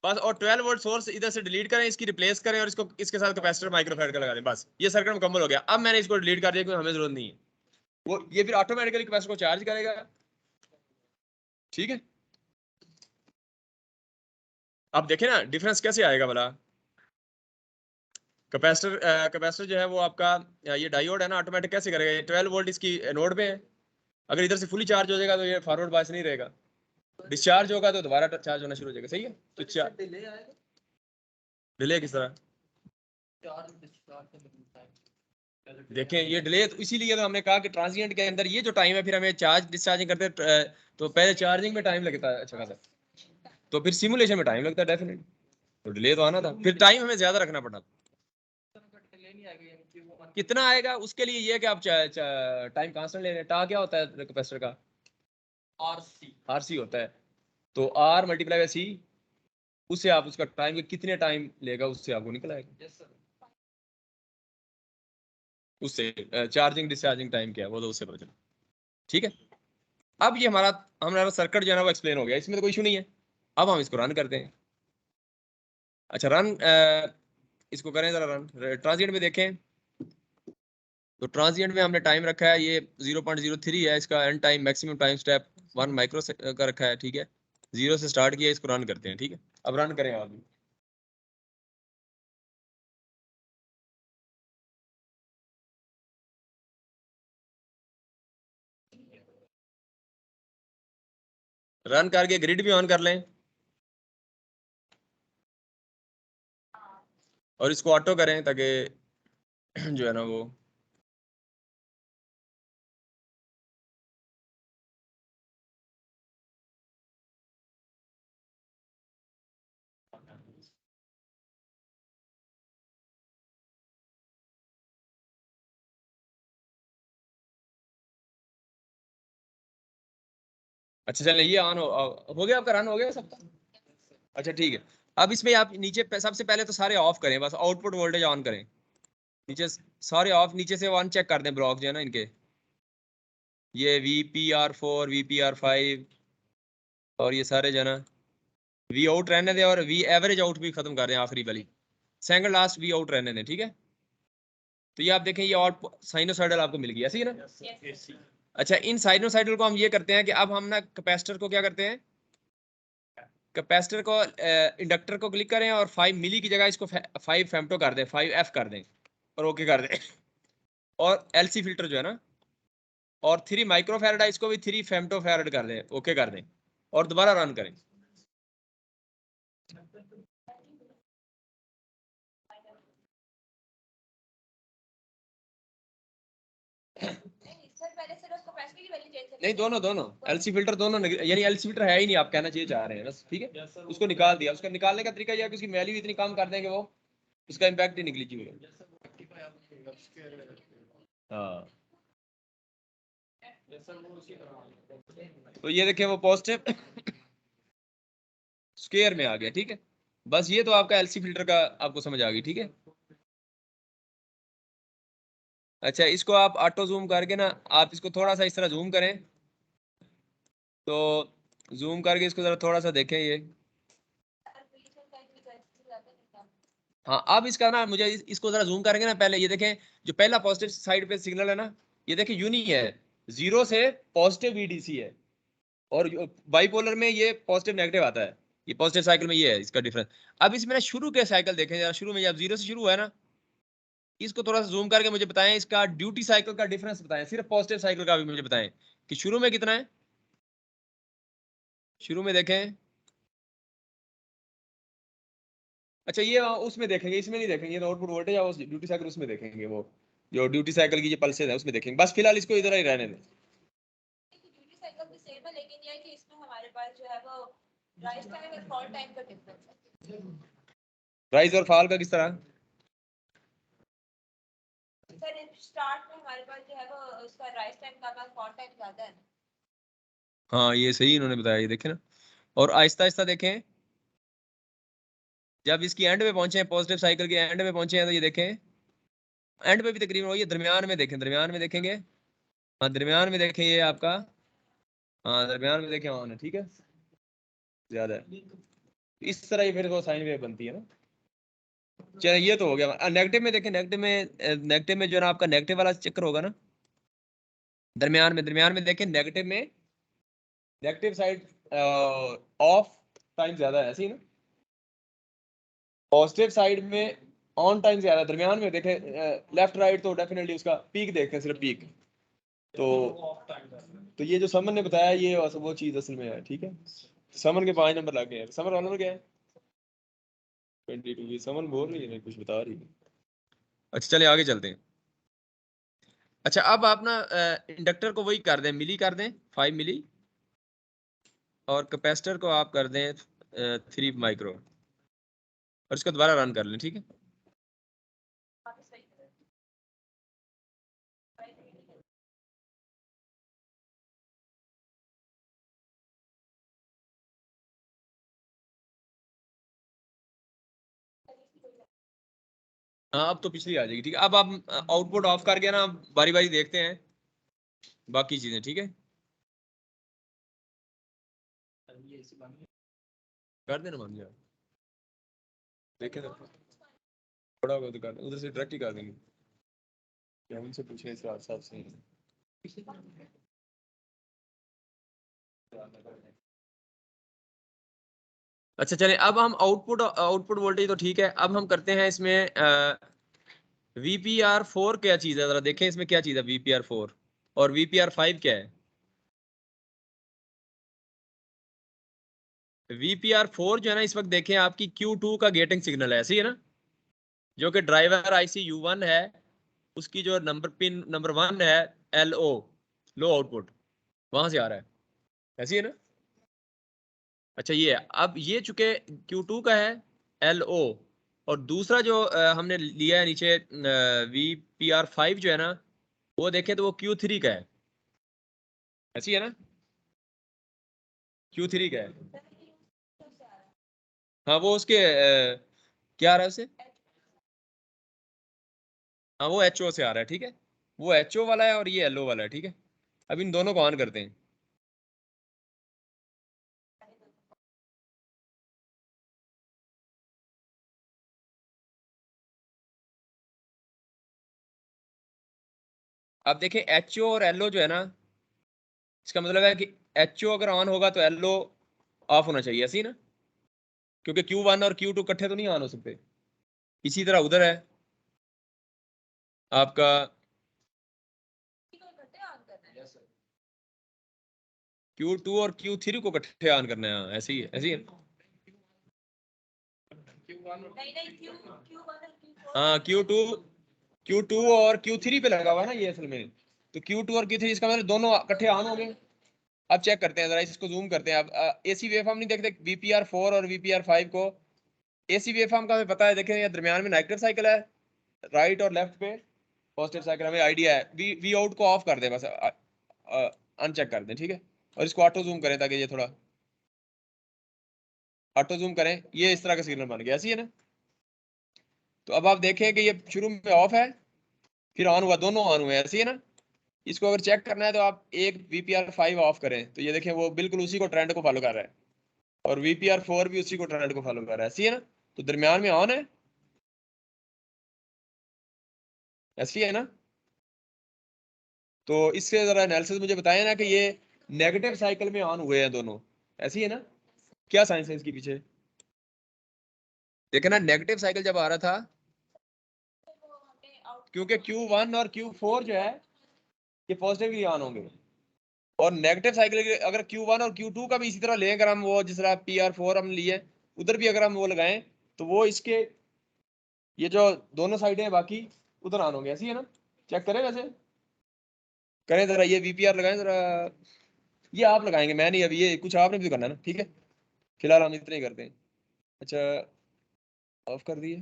बस, और 12 वोल्ट सोर्स इधर से डिलीट करें, इसकी रिप्लेस करें और इसको इसके साथ कैपेसिटर माइक्रोफैराड का लगा दें, बस ये सर्किट मुकम्मल हो गया। अब मैंने इसको डिलीट कर दिया क्योंकि हमें जरूरत नहीं है, वो ये फिर ऑटोमेटिकली कैपेसिटर को चार्ज करेगा। ठीक है, अब देखें ना डिफरेंस कैसे आएगा भला। कैपेसिटर जो है वो आपका ये डायोड है ना, ऑटोमेटिक कैसे करेगा, ये 12 वोल्ट इसकी नोड पे है, अगर इधर से फुली चार्ज हो जाएगा तो ये फॉरवर्ड बायस नहीं रहेगा, डिस्चार्ज होगा तो दोबारा चार्ज होना शुरू हो जाएगा। सही है, तो डिले किस तरह देखें, ये डिले तो इसीलिए तो हमने कहा कि ट्रांजिएंट के अंदर ये जो टाइम है, फिर हमें चार्ज डिस्चार्जिंग करते तो पहले चार्जिंग में टाइम लगता है अच्छा खासा, तो फिर सिमुलेशन में टाइम लगता है डेफिनेटली, तो डिले तो आना था, फिर टाइम हमें ज्यादा रखना पड़ा। कितना आएगा उसके लिए ये कि आप टाइम कांस्टेंट ले रहे हैं, टा क्या होता है कैपेसिटर का, आरसी होता है, तो आर मल्टीप्लाई बाय सी, उससे आप उसका टाइम कितने टाइम लेगा उससे आपको निकल आएगा, उससे चार्जिंग डिस्चार्जिंग टाइम क्या है वो तो उससे पता चला। ठीक है, अब ये हमारा सर्किट जो है ना वो एक्सप्लेन हो गया, इसमें तो कोई इशू नहीं है। अब हम इसको रन करते हैं। अच्छा रन इसको करें जरा रन, ट्रांजिएंट में देखें, तो ट्रांजिएंट में हमने टाइम रखा है ये 0.03 है, इसका and time maximum time step 1 micro का रखा है। ठीक है, 0 से स्टार्ट किया, इसको रन करते हैं। ठीक है, अब रन करें आप। रन करके ग्रिड भी ऑन कर लें और इसको ऑटो करें ताकि जो है ना वो अच्छा चले, ये ऑन हो गया आपका, रन हो गया सबका। अच्छा ठीक है, अब इसमें आप नीचे सबसे पहले तो सारे ऑफ करें, बस आउटपुट वोल्टेज ऑन करें, नीचे सारे ऑफ, नीचे से वन चेक कर दें ब्लॉक जो है ना इनके, ये VPR4 VPR5 और ये सारे जो है ना वी आउट रहने दें, और वी एवरेज आउट भी खत्म कर दें, आखिरी वाली सेकंड लास्ट वी आउट रहने दें। ठीक है, तो ये आप देखें ये और साइनोसाइडल आपको मिल गया, ऐसे ही ना। अच्छा, इन साइनोसाइडल को हम ये करते हैं कि अब हम ना कैपेसिटर को क्या करते हैं, कैपेसिटर को इंडक्टर को क्लिक करें और 5 मिली की जगह इसको 5 फेम्टो कर दें, 5F कर दें और ओके कर दें और LC फिल्टर जो है ना, और 3 माइक्रोफैराड है इसको भी 3 फेम्टो फैराड कर दें, ओके कर दें और दोबारा रन करें। नहीं सर, पहले सिर्फ कैपेसिटी की वैल्यू चेंज करनी नहीं, दोनों दोनों एलसी फिल्टर दोनों यानी एलसी फिल्टर है ही नहीं, आप कहना चाहिए चाह रहे हैं बस, ठीक है। उसको निकाल दिया, उसका निकालने का तरीका यह है कि उसकी वैल्यू इतनी कम कर देंगे वो उसका इम्पैक्ट ही निकली। हाँ, तो ये देखें वो पॉजिटिव स्क्वायर में आ गया, ठीक है। बस ये तो आपका एलसी फिल्टर का आपको समझ आ गई, ठीक है। अच्छा, इसको आप ऑटो जूम करके ना, आप इसको थोड़ा सा इस तरह जूम करें, तो जूम करके इसको जरा थोड़ा सा देखें ये। हाँ, अब इसका ना मुझे इसको जरा जूम करेंगे ना, पहले ये देखें जो पहला पॉजिटिव साइड पे सिग्नल है ना, ये देखें यूनी है, 0 से पॉजिटिव वीडीसी है, और बाइपोलर में ये पॉजिटिव नेगेटिव आता है, ये पॉजिटिव साइकिल में ये है इसका डिफरेंस। अब इसमें ना शुरू के साइकिल देखें जरा, शुरू में जब 0 से शुरू हुआ है ना, इसको थोड़ा सा जूम करके मुझे बताएं, इसका ड्यूटी साइकिल का डिफरेंस बताएं, सिर्फ पॉजिटिव साइकिल का भी मुझे बताएं कि शुरू में कितना है। शुरू में देखें, अच्छा ये उसमें देखेंगे, इसमें नहीं देखेंगे, तो आउटपुट वोल्टेज और ड्यूटी साइकिल उसमें देखेंगे, वो जो ड्यूटी साइकिल की जो पल्सेस है उसमें देखेंगे। बस फिलहाल इसको इधर ही रहने दें। ड्यूटी साइकिल भी सेम है, लेकिन ये है कि इसमें हमारे पास जो है वो राइज टाइम और फॉल टाइम का डिफरेंस है। राइज और फॉल का किस तरह? सर स्टार्ट में हमारे पास जो है वो उसका राइज टाइम का फॉल टाइम ज्यादा है। हाँ, ये सही इन्होंने बताया, ये देखें ना। और आहिस्ता आहिस्ता देखें, जब इसकी एंड पे पहुंचे हैं, पॉजिटिव साइकिल के एंड पे पहुंचे हैं, तो ये देखें एंड पे भी तकरीबन वही है, दरमियान में देखें, दरमियान में देखेंगे। हाँ, दरमियान में देखें ये आपका, हाँ दरमियान में देखें ऑन है, ठीक है, ज्यादा है। इस तरह ही फिर वो साइन वेव बनती है ना। चलिए ये तो हो गया। नेगेटिव में देखें, नेगेटिव में जो है ना आपका नेगेटिव वाला चक्कर होगा ना, दरमियान में देखें, नेगेटिव में नेगेटिव साइड ऑफ टाइम ज्यादा है, ऐसे ही ना। पॉजिटिव साइड में ऑन टाइम ज्यादा, दरमियान में देखें लेफ्ट राइट, तो डेफिनेटली उसका पीक देखते हैं, सिर्फ पीक। तो ये जो समन ने बताया, ये वो चीज असल में है, ठीक है। समन के 5 नंबर लग गए हैं। समन वाला नंबर क्या है? 22। ये समन बोल रही है, कुछ बता रही है। अच्छा, चले आगे चलते हैं। अच्छा, अब आप ना इंडक्टर को वही कर दें, मिली कर दें, 5 मिली, और कैपेसिटर को आप कर दें 3 माइक्रो, और इसको दोबारा रन कर लें, ठीक है। हाँ, अब तो पिछली आ जाएगी, ठीक है। अब आप आउटपुट ऑफ करके ना बारी बारी देखते हैं बाकी चीजें, ठीक है। कर देना मान लिया, देखें तो थोड़ा बहुत कर उधर से डायरेक्ट ही कर देंगे, क्या उनसे पूछे इस हिसाब से। अच्छा, चले अब हम आउटपुट वोल्टेज तो ठीक है, अब हम करते हैं इसमें VPR4 क्या चीज है, जरा देखें इसमें क्या चीज है VPR4, और VPR5 क्या है। VPR4 जो है ना, इस वक्त देखें आपकी Q2 का गेटिंग सिग्नल है, ऐसी है ना, जो कि ड्राइवर IC U1 है, उसकी जो नंबर पिन नंबर 1 है LO, लो आउटपुट, वहां से आ रहा है, ऐसी है ना। अच्छा, ये है। अब ये चूंकि Q2 का है LO, और दूसरा जो हमने लिया है नीचे VPR5 जो है ना, वो देखें तो वो Q3 का है, ऐसी है ना, Q3 का है। हाँ, वो उसके क्या आ रहा है उसे, हाँ वो HO से आ रहा है, ठीक है। वो HO वाला है और ये LO वाला है, ठीक है। अब इन दोनों को ऑन करते हैं। अब देखें HO और LO जो है ना, इसका मतलब है कि HO अगर ऑन होगा तो LO ऑफ होना चाहिए, ऐसी ना, क्योंकि Q1 और Q2 इकट्ठे तो नहीं ऑन हो सकते। इसी तरह उधर है आपका, Q2 और Q3 को इकट्ठे ऑन करना है, हाँ, ऐसे ही है, ऐसे ही है। हाँ, Q2 और Q3 पे लगा हुआ है ना ये असल में, तो Q2 और Q3 इसका मतलब दोनों इकट्ठे ऑन हो गए। अब चेक करते हैं जरा, इसको जूम करते हैं। अब एसी वेवफॉर्म नहीं देखते VPR4 और VPR5 को। एसी वेवफॉर्म का हमें पता है, देखें ये दरमियान में नेगेटिव साइकिल है, राइट और लेफ्ट पे पॉजिटिव साइकिल, हमें आइडिया है। वी आउट को ऑफ कर दें बस, अनचेक कर दें, ठीक है। और इसको ऑटो जूम करें ताकि ये थोड़ा ऑटो जूम करें, ये इस तरह का सिग्नल बन गया, ऐसी है ना। तो अब आप देखें कि ये शुरू में ऑफ है, फिर ऑन हुआ, दोनों ऑन हुए, ऐसी है ना। इसको अगर चेक करना है तो आप एक VPR5 ऑफ करें तो ये देखें वो बिल्कुल उसी को ट्रेंड को फॉलो कर रहा है, और VPR4 भी उसी को ट्रेंड को फॉलो कर रहा है, ऐसी है ना। तो दरमियान में ऑन है, ऐसी है ना। तो इससे जरा एनालिसिस मुझे बताएं ना कि ये नेगेटिव साइकिल में ऑन हुए हैं दोनों, ऐसी है ना। क्या साइंस है इसके पीछे? देखे ना, नेगेटिव साइकिल जब आ रहा था, क्योंकि Q1 और Q4 जो है ये पॉजिटिवली ऑन होंगे, और नेगेटिव साइकिल अगर Q1 और Q2 का भी इसी तरह लें, अगर हम वो जिस तरह PR4 हम लिए उधर भी अगर हम वो लगाएं तो वो इसके ये जो दोनों साइडें हैं बाकी उधर ऑन होंगे, ऐसी है ना। चेक करें वैसे, करें जरा, ये VPR लगाएं जरा, ये आप लगाएंगे मैं नहीं, अभी ये कुछ आपने भी तो करना है ना, ठीक है। फिलहाल हम इतना ही करते हैं। अच्छा, ऑफ कर दिए।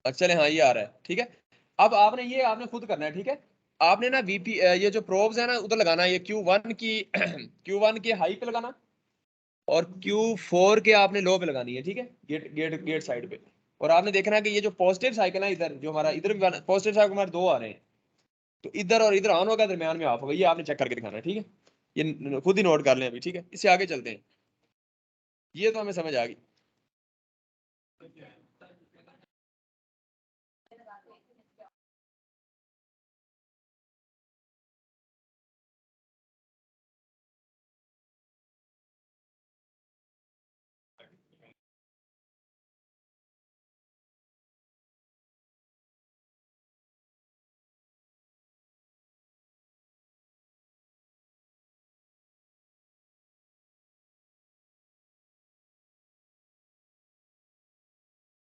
अच्छा चले, हाँ ये आ रहा है, ठीक है। अब आपने ये आपने खुद करना है, ठीक है। आपने ना ये जो प्रोब्स है ना उधर लगाना है, ये Q1 की Q1 के हाई पे लगाना, और Q4 के आपने लो पे लगानी है, ठीक है, गेट गेट गेट साइड पे। और आपने देखना है कि ये जो पॉजिटिव साइकिल है इधर, जो हमारा इधर भी पॉजिटिव साइकिल हमारे दो आ रहे हैं, तो इधर और इधर ऑन होगा, दरमियान में ऑफ होगा, ये आपने चेक करके दिखाना है, ठीक है। ये खुद ही नोट कर लें अभी, ठीक है। इससे आगे चलते हैं, ये तो हमें समझ आ गई।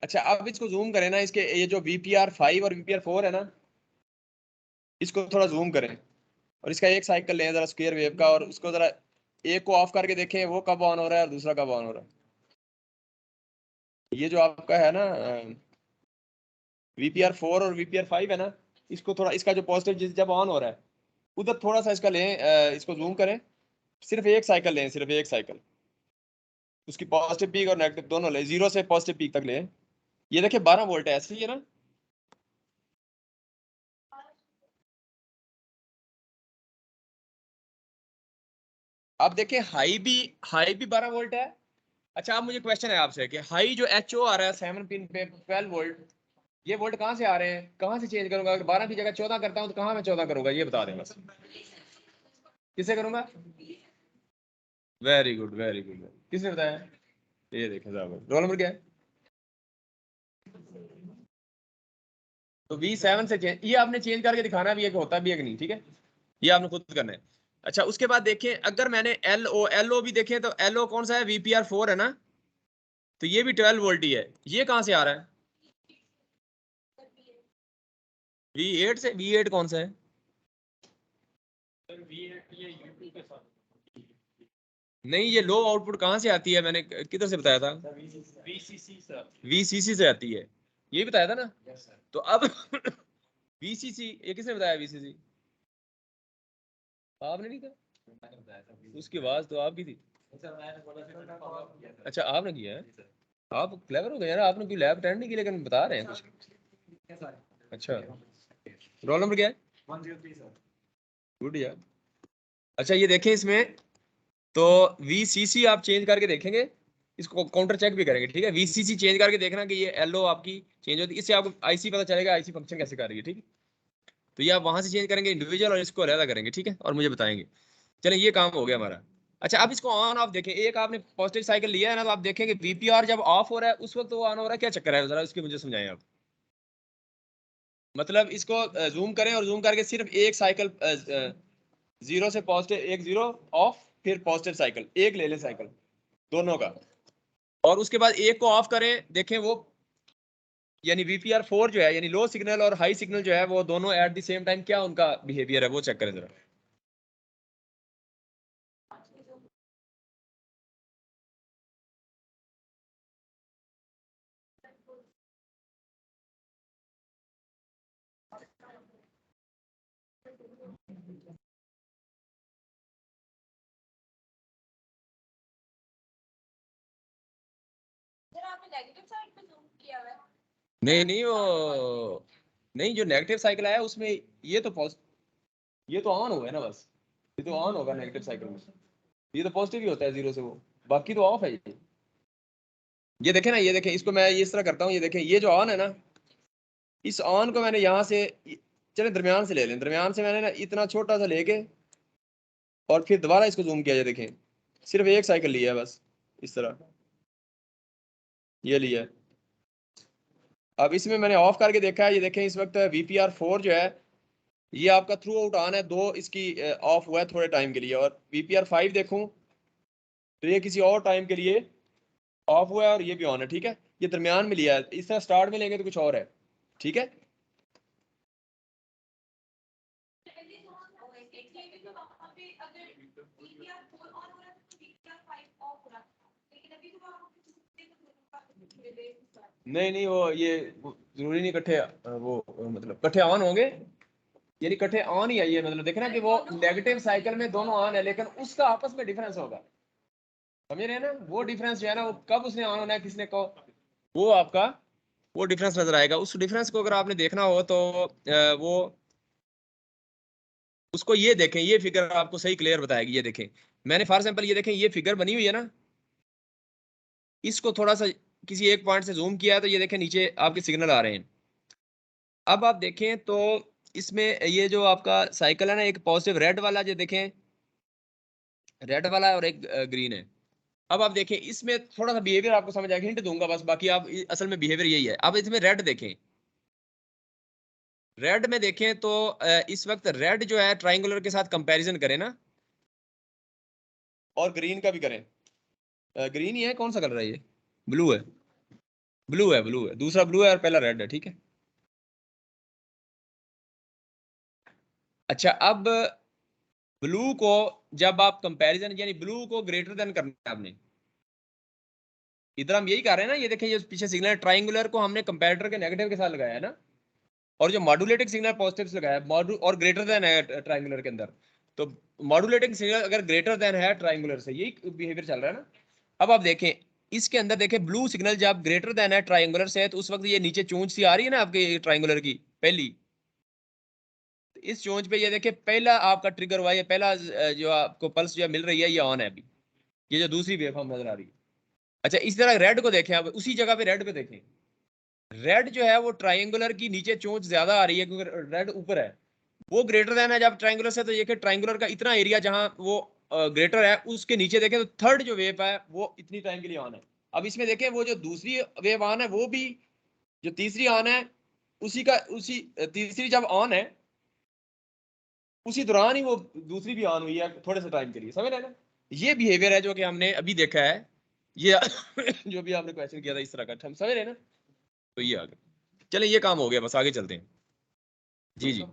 अच्छा, अब इसको जूम करें ना, इसके ये जो VPR5 और VPR4 है ना, इसको थोड़ा जूम करें, और इसका एक साइकिल लें जरा स्क्वायर वेव का, और उसको जरा एक को ऑफ करके देखें वो कब ऑन हो रहा है और दूसरा कब ऑन हो रहा है। ये जो आपका है ना VPR4 और VPR5 है ना, इसको थोड़ा, इसका जो पॉजिटिव जब ऑन हो रहा है उधर थोड़ा सा इसका लें, इसको जूम करें, सिर्फ एक साइकिल लें, सिर्फ एक साइकिल, उसकी पॉजिटिव पीक और नेगेटिव दोनों लें, जीरो से पॉजिटिव पीक तक लें। ये देखिए 12 वोल्ट है, ऐसे ही है ना। आप देखें हाई भी 12 वोल्ट है। अच्छा, अब मुझे क्वेश्चन है आपसे कि हाई जो HO आ रहा है 7 पिन पे 12 वोल्ट, ये वोल्ट कहाँ से आ रहे हैं, कहाँ से चेंज करूंगा? अगर 12 की जगह 14 करता हूँ तो कहाँ मैं 14 करूंगा, ये बता दें बस। किससे करूंगा? Very good, very good. किसने बताया? ये देखें साहब, रोल नंबर क्या है? तो V7 से चेंज, ये आपने चेंज करके दिखाना भी है कि होता भी है कि नहीं, ठीक है। ये आपने खुद करना है। अच्छा, उसके बाद देखें, अगर मैंने LO भी देखें तो LO कौन सा है? VPR4 है ना, तो ये भी 12 वोल्ट ही है। ये कहाँ से आ रहा है? V8 से। V8 कौन सा है? नहीं, ये लो आउटपुट कहाँ से आती है, मैंने किधर से बताया था? VCC से आती है, ये बताया था ना। तो अब VCC, ये किसने बताया VCC? आपने नहीं था, उसकी आवाज तो आपकी थी। अच्छा, आपने किया है। आप क्लेवर हो गए यार, आपने कोई लैब अटेंड नहीं की लेकिन बता रहे हैं कुछ। अच्छा, रोल नंबर क्या है? 103 सर। गुड यार। अच्छा, ये देखें इसमें, तो VCC आप चेंज करके देखेंगे, इसको काउंटर चेक भी करेंगे, ठीक है। VCC चेंज करके देखना कि ये LO आपकी चेंज होती है, इससे आपको IC पता चलेगा IC फंक्शन कैसे कर रही है, ठीक है। तो ये आप वहां से चेंज करेंगे इंडिविजुअल, और इसको अलग करेंगे, ठीक है, और मुझे बताएंगे। चलिए, ये काम हो गया हमारा। अच्छा, अब इसको ऑन ऑफ देखें, एक आपने पॉजिटिव साइकिल लिया है ना, तो आप देखेंगे VPR जब ऑफ हो रहा है उस वक्त वो ऑन हो रहा है, क्या चक्कर है जरा उसके मुझे समझाएं आप। मतलब इसको जूम करें, और जूम करके सिर्फ एक साइकिल, जीरो से पॉजिटिव, एक जीरो ऑफ, फिर पॉजिटिव साइकिल एक ले लें, साइकिल दोनों का। और उसके बाद एक को ऑफ करें, देखें वो यानी VPR4 जो है यानी लो सिग्नल और हाई सिग्नल जो है वो दोनों एट द सेम टाइम क्या उनका बिहेवियर है वो चेक करें जरा। सर आपने नेगेटिव साइड पे जूम किया हुआ है? नहीं नहीं वो नहीं, जो नेगेटिव साइकिल आया उसमें ये तो ये तो ऑन हुआ है ना, बस ये तो ऑन होगा नेगेटिव साइकिल में, ये तो पॉजिटिव ही होता है जीरो से, वो बाकी तो ऑफ है ये देखें ना, ये देखें, इसको मैं इस तरह करता हूँ, ये देखें ये जो ऑन है ना, इस ऑन को मैंने यहाँ से चले दरमियान से ले लें, दरमियान से मैंने ना इतना छोटा सा लेके और फिर दोबारा इसको जूम किया, ये देखें सिर्फ एक साइकिल लिया है बस इस तरह, ये लिया है। अब इसमें मैंने ऑफ करके देखा है, ये देखें इस वक्त VPR4 जो है ये आपका थ्रू आउट ऑन है, दो इसकी ऑफ हुआ है थोड़े टाइम के लिए, और VPR5 देखूं तो ये किसी और टाइम के लिए ऑफ हुआ है और ये भी ऑन है, ठीक है, ये दरमियान में लिया है, इस तरह स्टार्ट में लेंगे तो कुछ और है, ठीक है। पहले तो हम एक्चुअली तो वहाँ पे अगर VPR4 ऑन हो रहा था तो VPR5 ऑफ हो रहा था, लेकिन अभी तो वहाँ नहीं नहीं वो ये जरूरी नहीं इकट्ठे वो मतलब इकट्ठे ऑन होंगे, यानी इकट्ठे ऑन ही है, ये मतलब देखना कि वो नेगेटिव साइकिल में दोनों ऑन है लेकिन उसका आपस में डिफरेंस होगा, समझ रहे हैं ना, वो डिफरेंस जो है ना वो कब उसने ऑन होना है किसने को, वो आपका वो डिफरेंस नजर आएगा। उस डिफरेंस को अगर आपने देखना हो तो वो उसको ये देखें, ये फिगर आपको सही क्लियर बताएगी, ये देखें मैंने फॉर एग्जांपल ये देखें ये फिगर बनी हुई है ना, इसको थोड़ा सा किसी एक पॉइंट से जूम किया है तो ये देखें नीचे आपके सिग्नल आ रहे हैं। अब आप देखें तो इसमें ये जो आपका साइकिल है ना, एक पॉजिटिव रेड वाला जो देखें, रेड वाला है और एक ग्रीन है। अब आप देखें इसमें थोड़ा सा बिहेवियर आपको समझ आएगा, हिंट दूंगा बस, बाकी आप असल में बिहेवियर यही है। अब इसमें रेड देखें, रेड में देखें तो इस वक्त रेड जो है ट्राइंगुलर के साथ कंपैरिजन करें ना, और ग्रीन का भी करें, ग्रीन ही है, कौन सा कलर है ये, ब्लू है, ब्लू है, ब्लू है, दूसरा ब्लू है और पहला रेड है, ठीक है। अच्छा अब ब्लू को जब आप कंपैरिजन यानी ब्लू को ग्रेटर देन करना है आपने, इधर हम यही कर रहे हैं ना, ये देखें ये पीछे सिग्नल ट्राइंगुलर को हमने कंपैरेटर के नेगेटिव के साथ लगाया है ना, और जो मॉड्यूलेटिंग सिग्नल पॉजिटिव से लगाया है, मॉड्यू और ग्रेटर देन है ट्राइंगुलर के अंदर, तो मॉड्यूलेटिंग सिग्नल अगर ग्रेटर देन है ट्राइंगुलर से, यही बिहेवियर चल रहा है ना। अब आप देखें इसके अंदर देखें ब्लू सिग्नल जब ग्रेटर देन है ट्राइंगुलर से, तो उस वक्त ये नीचे चूंच सी आ रही है ना आपके ट्राइंगुलर की पहली, तो इस चोंच पे ये देखिए पहला आपका ट्रिगर हुआ, ये पहला जो आपको पल्स जो मिल रही है ये ऑन है अभी, ये जो दूसरी वेव फॉर्म नजर आ रही है। अच्छा इस तरह रेड को देखें, अब उसी जगह पे रेड पे देखें, रेड जो है वो ट्राइंगुलर की नीचे चोंच ज्यादा आ रही है क्योंकि रेड ऊपर है, वो ग्रेटर देन है जब ट्राइंगुलर से, तो ये कि ट्राइंगुलर का इतना एरिया जहां वो ग्रेटर है उसके नीचे देखें तो थर्ड जो वेव है वो इतनी टाइम के लिए ऑन है। अब इसमें देखें वो जो दूसरी वेव ऑन है वो भी, जो तीसरी ऑन है उसी तीसरी जब ऑन है उसी दौरान ही वो दूसरी भी ऑन हुई है थोड़े से टाइम के लिए, समझ रहे हैं ना। ये बिहेवियर है जो कि हमने अभी देखा है, ये जो भी आपने क्वेश्चन किया था इस तरह का, हम समझ रहे हैं ना। तो ये आगे चले, ये काम हो गया, बस आगे चलते हैं। जी जी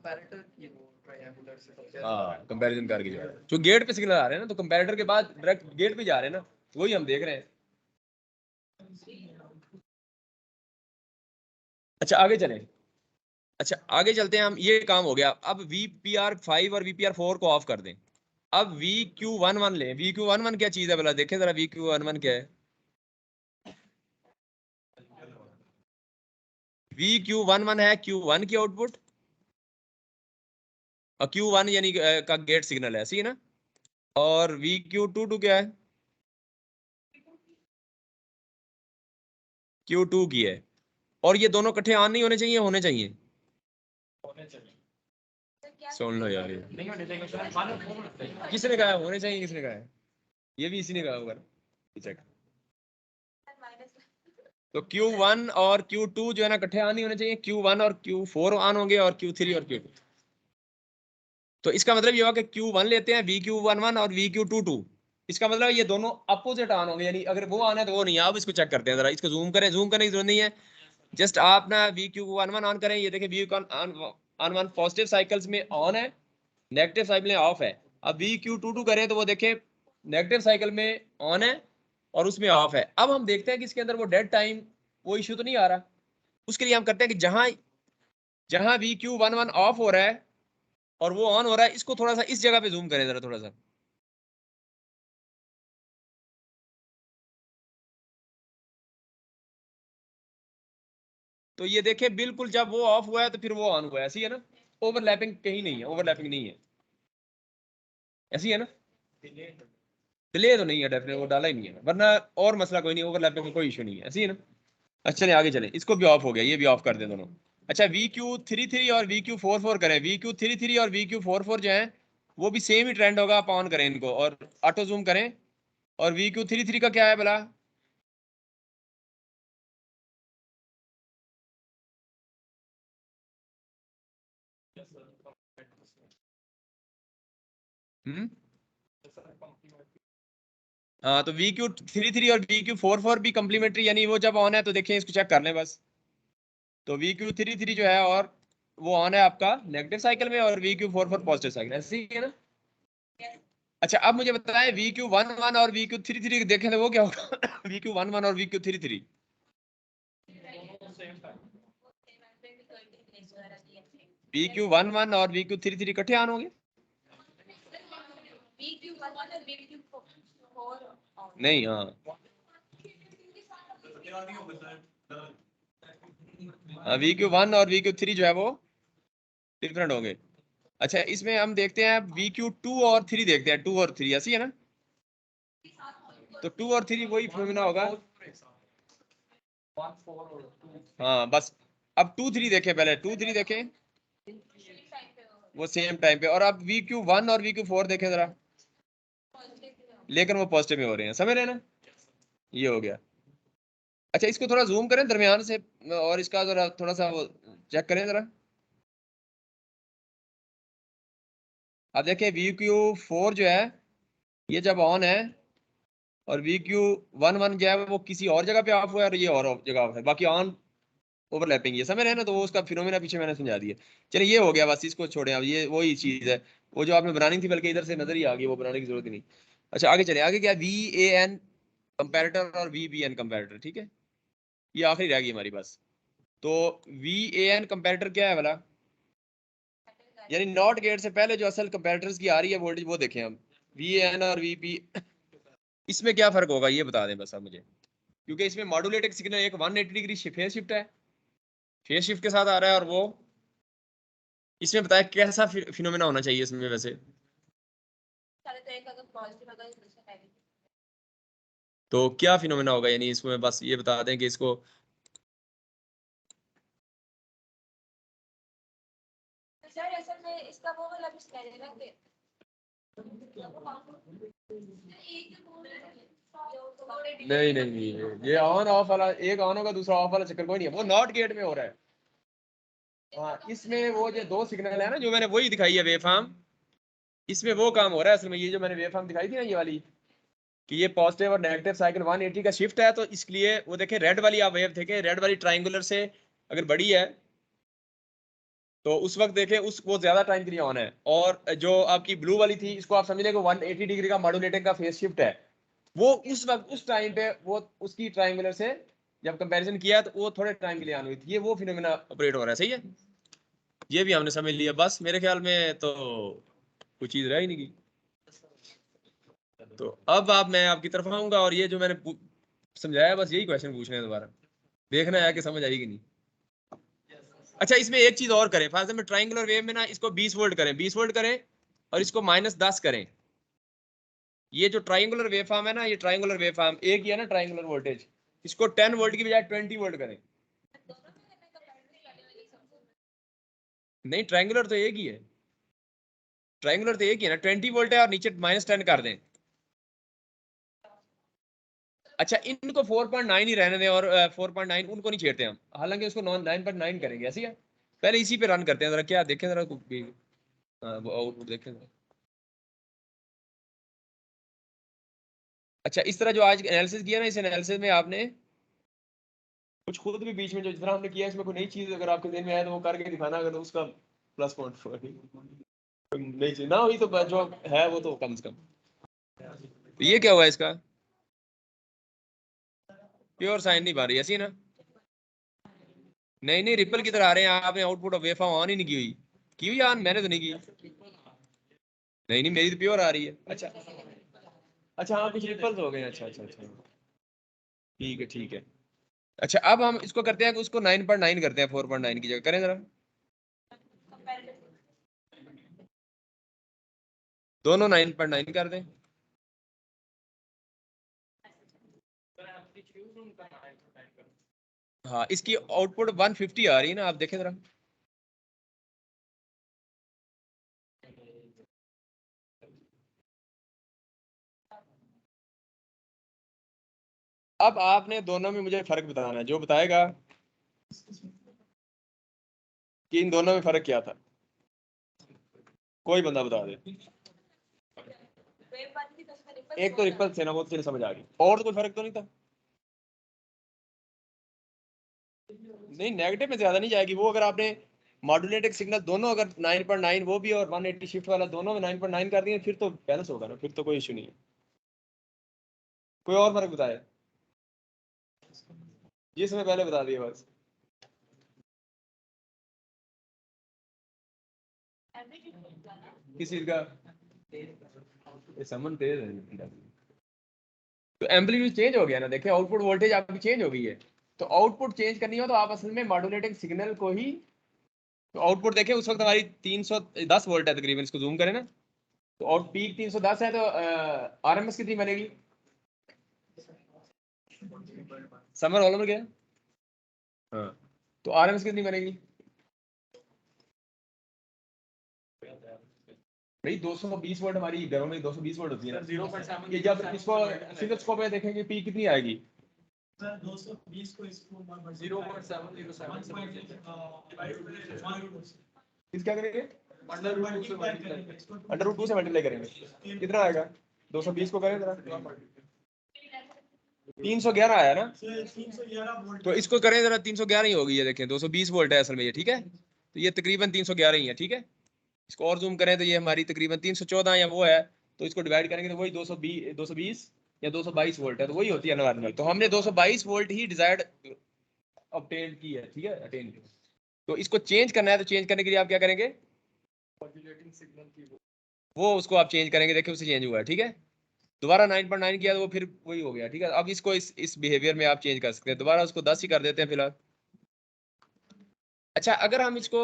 हाँ कंपैरिजन करके जा रहे हैं, जो गेट पे सिग्नल आ रहे हैं ना, तो कंपैरेटर के बाद डायरेक्ट गेट पे जा रहे हैं ना, वही हम देख रहे हैं। अच्छा आगे चलें, अच्छा आगे चलते हैं हम, ये काम हो गया। अब VPR5 और VPR4 को ऑफ कर दें। अब VQ11 लें, VQ11 क्या चीज है भला, देखें जरा VQ11 क्या है। VQ11 है Q1 की आउटपुट, और Q1 यानी का गेट सिग्नल है, सी ना, और VQ22 क्या है, Q2 की है। और ये दोनों इकट्ठे ऑन नहीं होने चाहिए, होने चाहिए, सुन लो यार, ये किसने कहा है होने चाहिए, किसने कहा है, ये भी इसी ने कहा होगा, चेक। तो Q1 और Q2 जो है ना इकट्ठे ऑन नहीं होने चाहिए, Q1 और Q4 ऑन होंगे और Q3 और Q2। तो इसका मतलब ये हुआ कि Q1 लेते हैं VQ11 और VQ22, इसका मतलब ये दोनों अपोजिट ऑन होंगे, यानी अगर वो ऑन है तो वो नहीं है। अब इसको चेक करते हैं जरा, इसको जूम करें, जूम करने की जरूरत नहीं है, जस्ट आप ना we Q one one on करें। ये देखिए we Q on one positive cycles में ऑन है, नेगेटिव साइकिल में ऑफ है। अब वी क्यू टू टू करें तो वो देखें नेगेटिव साइकिल में ऑन है और उसमें ऑफ है। अब हम देखते हैं कि इसके अंदर वो डेड टाइम वो इश्यू तो नहीं आ रहा। उसके लिए हम करते हैं कि जहां जहां we Q one one of हो रहा है और वो ऑन हो रहा है, इसको थोड़ा सा इस जगह पे जूम करें जरा थोड़ा सा। तो ये देखें बिल्कुल जब वो ऑफ हुआ है तो फिर वो ऑन हुआ है, ऐसी है ना, ओवरलैपिंग कहीं नहीं है, ओवरलैपिंग नहीं है, ऐसी है ना। डिले तो नहीं है डेफिनेट, वो डाला ही नहीं है, वरना और मसला कोई नहीं, ओवरलैपिंग में कोई इशू नहीं है, ऐसी है ना। अच्छा चलिए आगे चलें, इसको भी ऑफ हो गया, ये भी ऑफ कर दें दोनों। अच्छा वी क्यू थ्री थ्री और वी क्यू फोर फोर करें, वी क्यू थ्री थ्री और वी क्यू फोर फोर जो है वो भी सेम ही ट्रेंड होगा, आप ऑन करें इनको और ऑटो जूम करें। और वी क्यू थ्री थ्री का क्या है भला? हम्म, हाँ तो वी क्यू थ्री थ्री और वी क्यू फोर फोर भी कम्प्लीमेंट्री, यानी वो जब ऑन है तो देखें इसको चेक कर लें बस। तो वी क्यू थ्री थ्री जो है और वो ऑन है आपका नेगेटिव साइकिल में, और we Q four four positive cycle, ऐसी है ना। अच्छा अब मुझे बताएं वी क्यू वन वन और वी क्यू थ्री थ्री देखें तो वो क्या होगा? वी क्यू वन वन और we Q three three, we Q one one और वी क्यू थ्री थ्री इकट्ठे ऑन होंगे? नहीं, हाँ वी क्यू वन और वी क्यू थ्री जो है वो डिफरेंट होंगे। अच्छा इसमें हम देखते हैं वी क्यू टू और थ्री, देखते हैं टू और थ्री, ऐसी है ना। तो टू और थ्री वही फिनोमिना होगा। हाँ बस, अब टू थ्री देखें, पहले टू थ्री देखें वो सेम टाइम पे, और अब वी क्यू वन और वी क्यू फोर देखें जरा, लेकिन वो पॉजिटिव में हो रहे हैं, समझ रहे हैं ना। ये हो गया। अच्छा इसको थोड़ा जूम करें दरमियान से, और इसका जरा थोड़ा सा वो चेक करें जरा। अब देखिए वी क्यू फोर जो है ये जब ऑन है, और वी क्यू वन वन जो है वो किसी और जगह पे ऑफ हुआ है और ये और जगह ऑफ है, बाकी ऑन ओवरलैपिंग, ये समझ रहे हैं ना। तो वो उसका फिनोमेना पीछे मैंने समझा दिया। चलिए ये हो गया, बस इसको छोड़ें, अब ये वही चीज है वो जो आपने बनानी थी, बल्कि इधर से नजर ही आ गई, वो बनाने की जरूरत ही नहीं। अच्छा आगे चले, आगे क्या, वी ए एन कंपेरेटर और वी बी एन कंपेरेटर, ठीक है, ये आखिरी रह गई हमारी बस। तो वी ए एन कंपेरेटर क्या है वाला, यानी नॉट गेट से पहले जो असल कंपेरेटर्स की आ रही है वोल्टेज, वो देखें हम वी ए एन और वी पी, इसमें क्या फर्क होगा ये बता दें बस आप मुझे, क्योंकि इसमें मॉड्यूलेटेड सिग्नल एक 180 डिग्री फेज शिफ्ट है, फेज शिफ्ट के साथ आ रहा है, और वो इसमें बताया कैसा फिनोमेना होना चाहिए इसमें वैसे। तो क्या फिनोमेना होगा, यानी इसमें बस ये बता दें कि इसको सर असल में इसका वो वाला भी स्केल है ना कि नहीं नहीं नहीं, ये ऑन ऑफ वाला एक ऑन होगा दूसरा ऑफ वाला चक्कर कोई नहीं है, वो नॉट गेट में हो रहा है। हाँ इसमें वो जो दो सिग्नल है ना जो मैंने वही दिखाई है वेवफॉर्म, इसमें वो काम हो रहा है असल में, ये जो मैंने वेवफॉर्म दिखाई थी ना ये वाली, कि ये पॉजिटिव और नेगेटिव साइकिल 180 का शिफ्ट है, तो इसलिए वो देखें रेड वाली आप वेव देखें, रेड वाली ट्राइंगुलर से अगर बड़ी है तो उस वक्त देखें उस वो ज्यादा टाइम के लिए ऑन है, और जो आपकी ब्लू वाली थी इसको आप समझ लें कि 180 डिग्री का मॉड्यूलेटिंग का फेज शिफ्ट है, वो उस वक्त उस टाइम पे वो उसकी ट्राइंगुलर से जब कंपैरिजन किया तो वो थोड़े टाइम के लिए ऑन हुई थी, ये वो फिनोमेना ऑपरेट हो रहा है, सही है। ये भी हमने समझ लिया, बस मेरे ख्याल में तो कुछ चीज रह ही नहीं गई। तो अब आप मैं आपकी तरफ आऊंगा, और ये जो मैंने समझाया बस यही क्वेश्चन पूछने हैं दोबारा, देखना है कि समझ आई कि नहीं। अच्छा इसमें एक चीज और करें, फॉर एग्जाम्पल ट्राइंगुलर वेव में ना इसको 20 वोल्ट करें, 20 वोल्ट करें और इसको -10 करें। ये जो ट्राइंगुलर वेव फॉर्म है ना, ये ट्राइंगुलर वेव फॉर्म एक ही है ना, ट्राइंगुलर वोल्टेज, इसको 10 वोल्ट की बजाय 20 वोल्ट करें। नहीं ट्राइंगुलर तो एक ही है, ट्राइंगुलर तो एक ही है ना, 20 वोल्ट है और नीचे -10 कर दें। अच्छा इनको 4.9 ही रहने दें, और 4.9 उनको नहीं छेड़ते हम, हालांकि उसको 9.9 करेंगे, ऐसी है। पहले इसी पे रन करते हैं जरा, क्या देखें जरा हाँ, वो आउटपुट देखें जरा। अच्छा, इस तरह जो आज एनालिसिस किया ना, इस एनालिसिस में आपने कुछ खुद भी बीच में जो जितना हमने किया इसमें कोई नई चीज अगर आपके दिन में आए तो वो करके दिखाना, अगर तो उसका प्लस पॉइंट नई चीज ना हुई तो जो है वो तो कम से कम। तो ये क्या हुआ इसका, प्योर साइन नहीं बन रही ऐसी ना? नहीं नहीं, रिपल की तरह आ रहे हैं, आपने आउटपुट ऑफ वेवफॉर्म ऑन ही नहीं की हुई ऑन? मैंने तो नहीं की। नहीं नहीं, मेरी तो प्योर आ रही है। अच्छा अच्छा, हाँ कुछ रिपल्स हो गए। अच्छा अच्छा अच्छा, ठीक है ठीक है। अच्छा, अब हम इसको करते हैं कि उसको 9.9 करते हैं, 4.9 की जगह करें जरा। दोनों 9.9 कर दें। हाँ, इसकी आउटपुट 150 आ रही है ना, आप देखें जरा। अब आपने दोनों में मुझे फर्क बताना है, जो बताएगा कि इन दोनों में फर्क क्या था, कोई बंदा बता दे। एक तो रिपल थे ना, वो तेरे समझ आ गई, और तो कोई फर्क तो नहीं था। नहीं, नेगेटिव में ज्यादा नहीं जाएगी वो, अगर आपने मॉड्यूलेटेड सिग्नल दोनों अगर 9.9 वो भी और 180 शिफ्ट वाला दोनों में 9.9 कर दिए, फिर तो बैलेंस होगा ना, फिर तो कोई इशू नहीं है। कोई और फर्क बताए जिसमें पहले बता दिए बस। किस चीज का? ये समन तेज है। तो एम्पलीट्यूड चेंज हो गया ना, देखिए आउटपुट वोल्टेज आपकी चेंज हो गई है। तो आउटपुट चेंज करनी हो तो आप असल में मॉड्यूलेटिंग सिग्नल को ही, तो आउटपुट देखें उस वक्त हमारी 310 वोल्ट है तकरीबन, इसको जूम करें ना, तो और पीक 310 है, तो आरएमएस कितनी बनेगी? समर हॉल में क्या? हाँ, तो आरएमएस कितनी बनेगी भाई? 220 वोल्ट हमारी घरों में 220 वोल्ट होती है ना, 0.7 ये जब इसको ऑसिलोस्कोप में देखेंगे पीक कितनी आएगी? सर 220 को इसको 0.707 किस क्या करेंगे? अंडर रूट 2 से मल्टीप्लाई करेंगे, कितना आएगा? 220 को करें जरा, 311 आया ना, 311 वोल्ट। तो इसको करें जरा, 311 ही होगी ये, देखें 220 वोल्ट है असल में ये, ठीक है? तो ये तकरीबन 311 ही है, ठीक है? इसको और जूम करें तो ये हमारी तकरीबन 314 या वो है, तो इसको डिवाइड करेंगे तो वही 220 या 222 वोल्ट है, तो वही होती है नॉर्मल। तो हमने 222 वोल्ट ही डिजायर्ड ऑब्टेन की है, ठीक है, अटेन की। तो इसको चेंज करना है, तो चेंज करने के लिए आप क्या करेंगे? मॉड्यूलेटिंग सिग्नल की वो उसको आप चेंज करेंगे, देखिए उससे चेंज हुआ है, ठीक है? दोबारा 9.9 किया तो वो फिर वही हो गया, ठीक है? अब इसको इस बिहेवियर में आप चेंज कर सकते हैं, दोबारा उसको 10 ही कर देते हैं फिलहाल। अच्छा, अगर हम इसको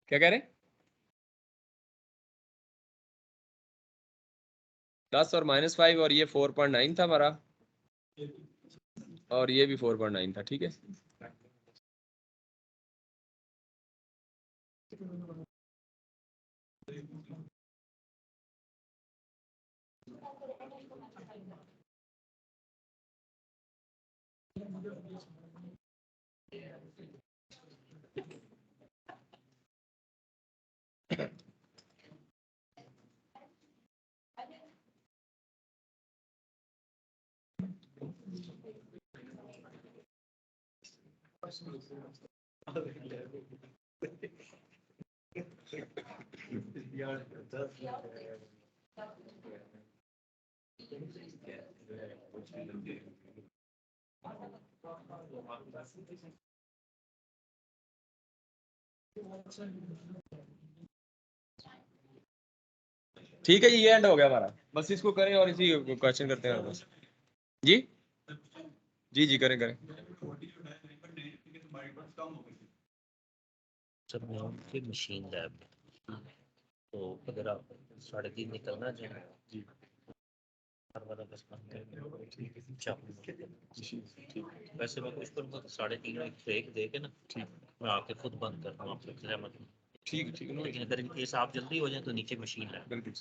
क्या कह रहे हैं, 10 और -5, और ये 4.9 था हमारा, और ये भी 4.9 था, ठीक है? ठीक है जी, ये एंड हो गया हमारा, बस इसको करें और इसी क्वेश्चन करते हैं बस। जी जी जी, करें करें। सर मैं उनकी मशीन लैब में, तो अगर आप 3:30 निकलना चाहें जी, हर वाला बस बंद कर वैसे मैं कुछ करूँगा तो 3:30 में ब्रेक दे के ना, ठीक, मैं आके खुद बंद करता हूँ, आप रहमत। ठीक है, लेकिन अगर इनकेस आप जल्दी हो जाए तो नीचे मशीन लैब। बिल्कुल।